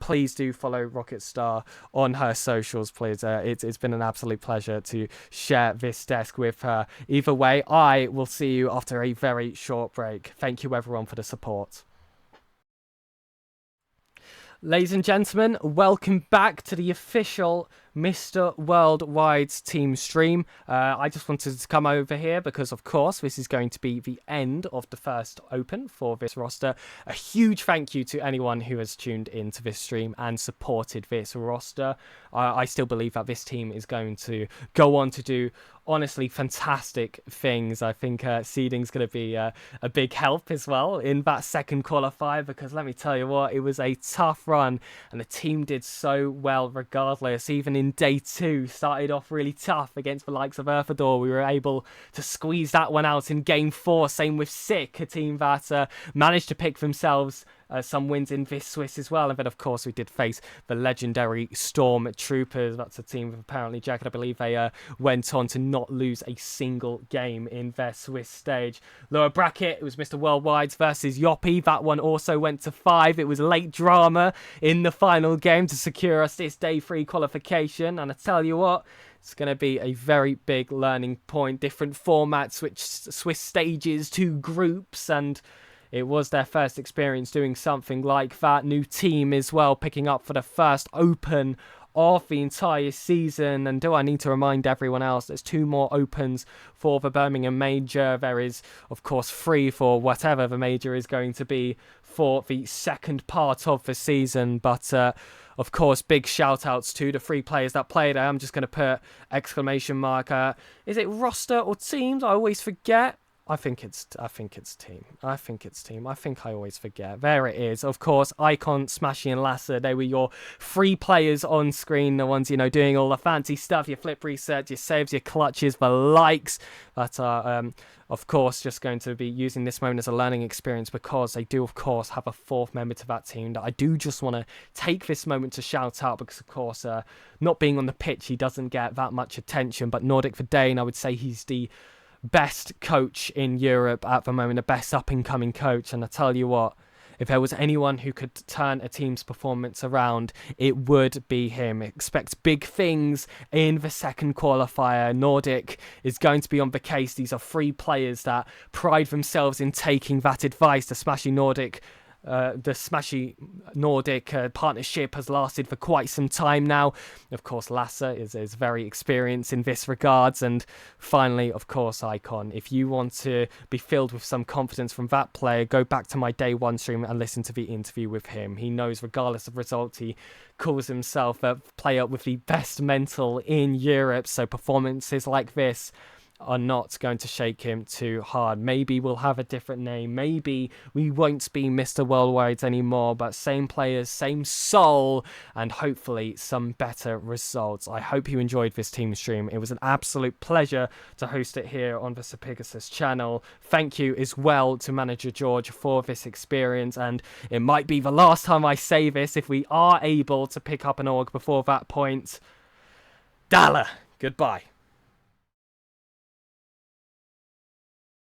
Speaker 2: Please do follow Rocket Star on her socials, please. It's been an absolute pleasure to share this desk with her. Either way, I will see you after a very short break. Thank you, everyone, for the support. Ladies and gentlemen, welcome back to the official Mr. Worldwide's team stream. I just wanted to come over here because, of course, this is going to be the end of the first Open for this roster. A huge thank you to anyone who has tuned into this stream and supported this roster. I still believe that this team is going to go on to do honestly fantastic things. I think seeding's going to be a big help as well in that second qualifier, because let me tell you what, it was a tough run and the team did so well regardless. Even in day 2, started off really tough against the likes of Earthador. We were able to squeeze that one out in game 4. Same with Sick, a team that managed to pick themselves some wins in this Swiss as well. And then, of course, we did face the legendary Storm Troopers. That's a team with apparently Jacket. I believe they went on to not lose a single game in their Swiss stage. Lower bracket, it was Mr. Worldwide's versus Yoppie. That one also went to 5. It was late drama in the final game to secure us this day 3 qualification. And I tell you what, it's going to be a very big learning point. Different formats, which Swiss stages, 2 groups, and it was their first experience doing something like that. New team as well, picking up for the first Open of the entire season. And do I need to remind everyone else, there's 2 more Opens for the Birmingham Major. There is, of course, 3 for whatever the Major is going to be for the second part of the season. But of course, big shout outs to the 3 players that played. I'm just going to put exclamation mark. Is it roster or teams? I always forget. I think it's team. I think I always forget. There it is. Of course, Icon, Smashy, and Lasser. They were your 3 players on screen. The ones, doing all the fancy stuff. Your flip resets, your saves, your clutches, the likes. That are, of course, just going to be using this moment as a learning experience, because they do, of course, have a 4th member to that team that I do just want to take this moment to shout out, because, of course, not being on the pitch, he doesn't get that much attention. But Nordic Verdane, I would say he's the best coach in Europe at the moment, the best up-and-coming coach. And I tell you what, if there was anyone who could turn a team's performance around, it would be him. Expect big things in the second qualifier. Nordic is going to be on the case. These are 3 players that pride themselves in taking that advice. The Smashy Nordic partnership has lasted for quite some time now. Of course, Lasser is very experienced in this regards. And finally, of course, Icon. If you want to be filled with some confidence from that player, go back to my day 1 stream and listen to the interview with him. He knows, regardless of results, he calls himself a player with the best mental in Europe. So performances like this are not going to shake him too hard. Maybe we'll have a different name. Maybe we won't be Mr. Worldwide anymore, but same players, same soul, and hopefully some better results. I hope you enjoyed this team stream. It was an absolute pleasure to host it here on the SirPigasus channel. Thank you as well to Manager George for this experience, and it might be the last time I say this if we are able to pick up an org before that point. Dala, goodbye.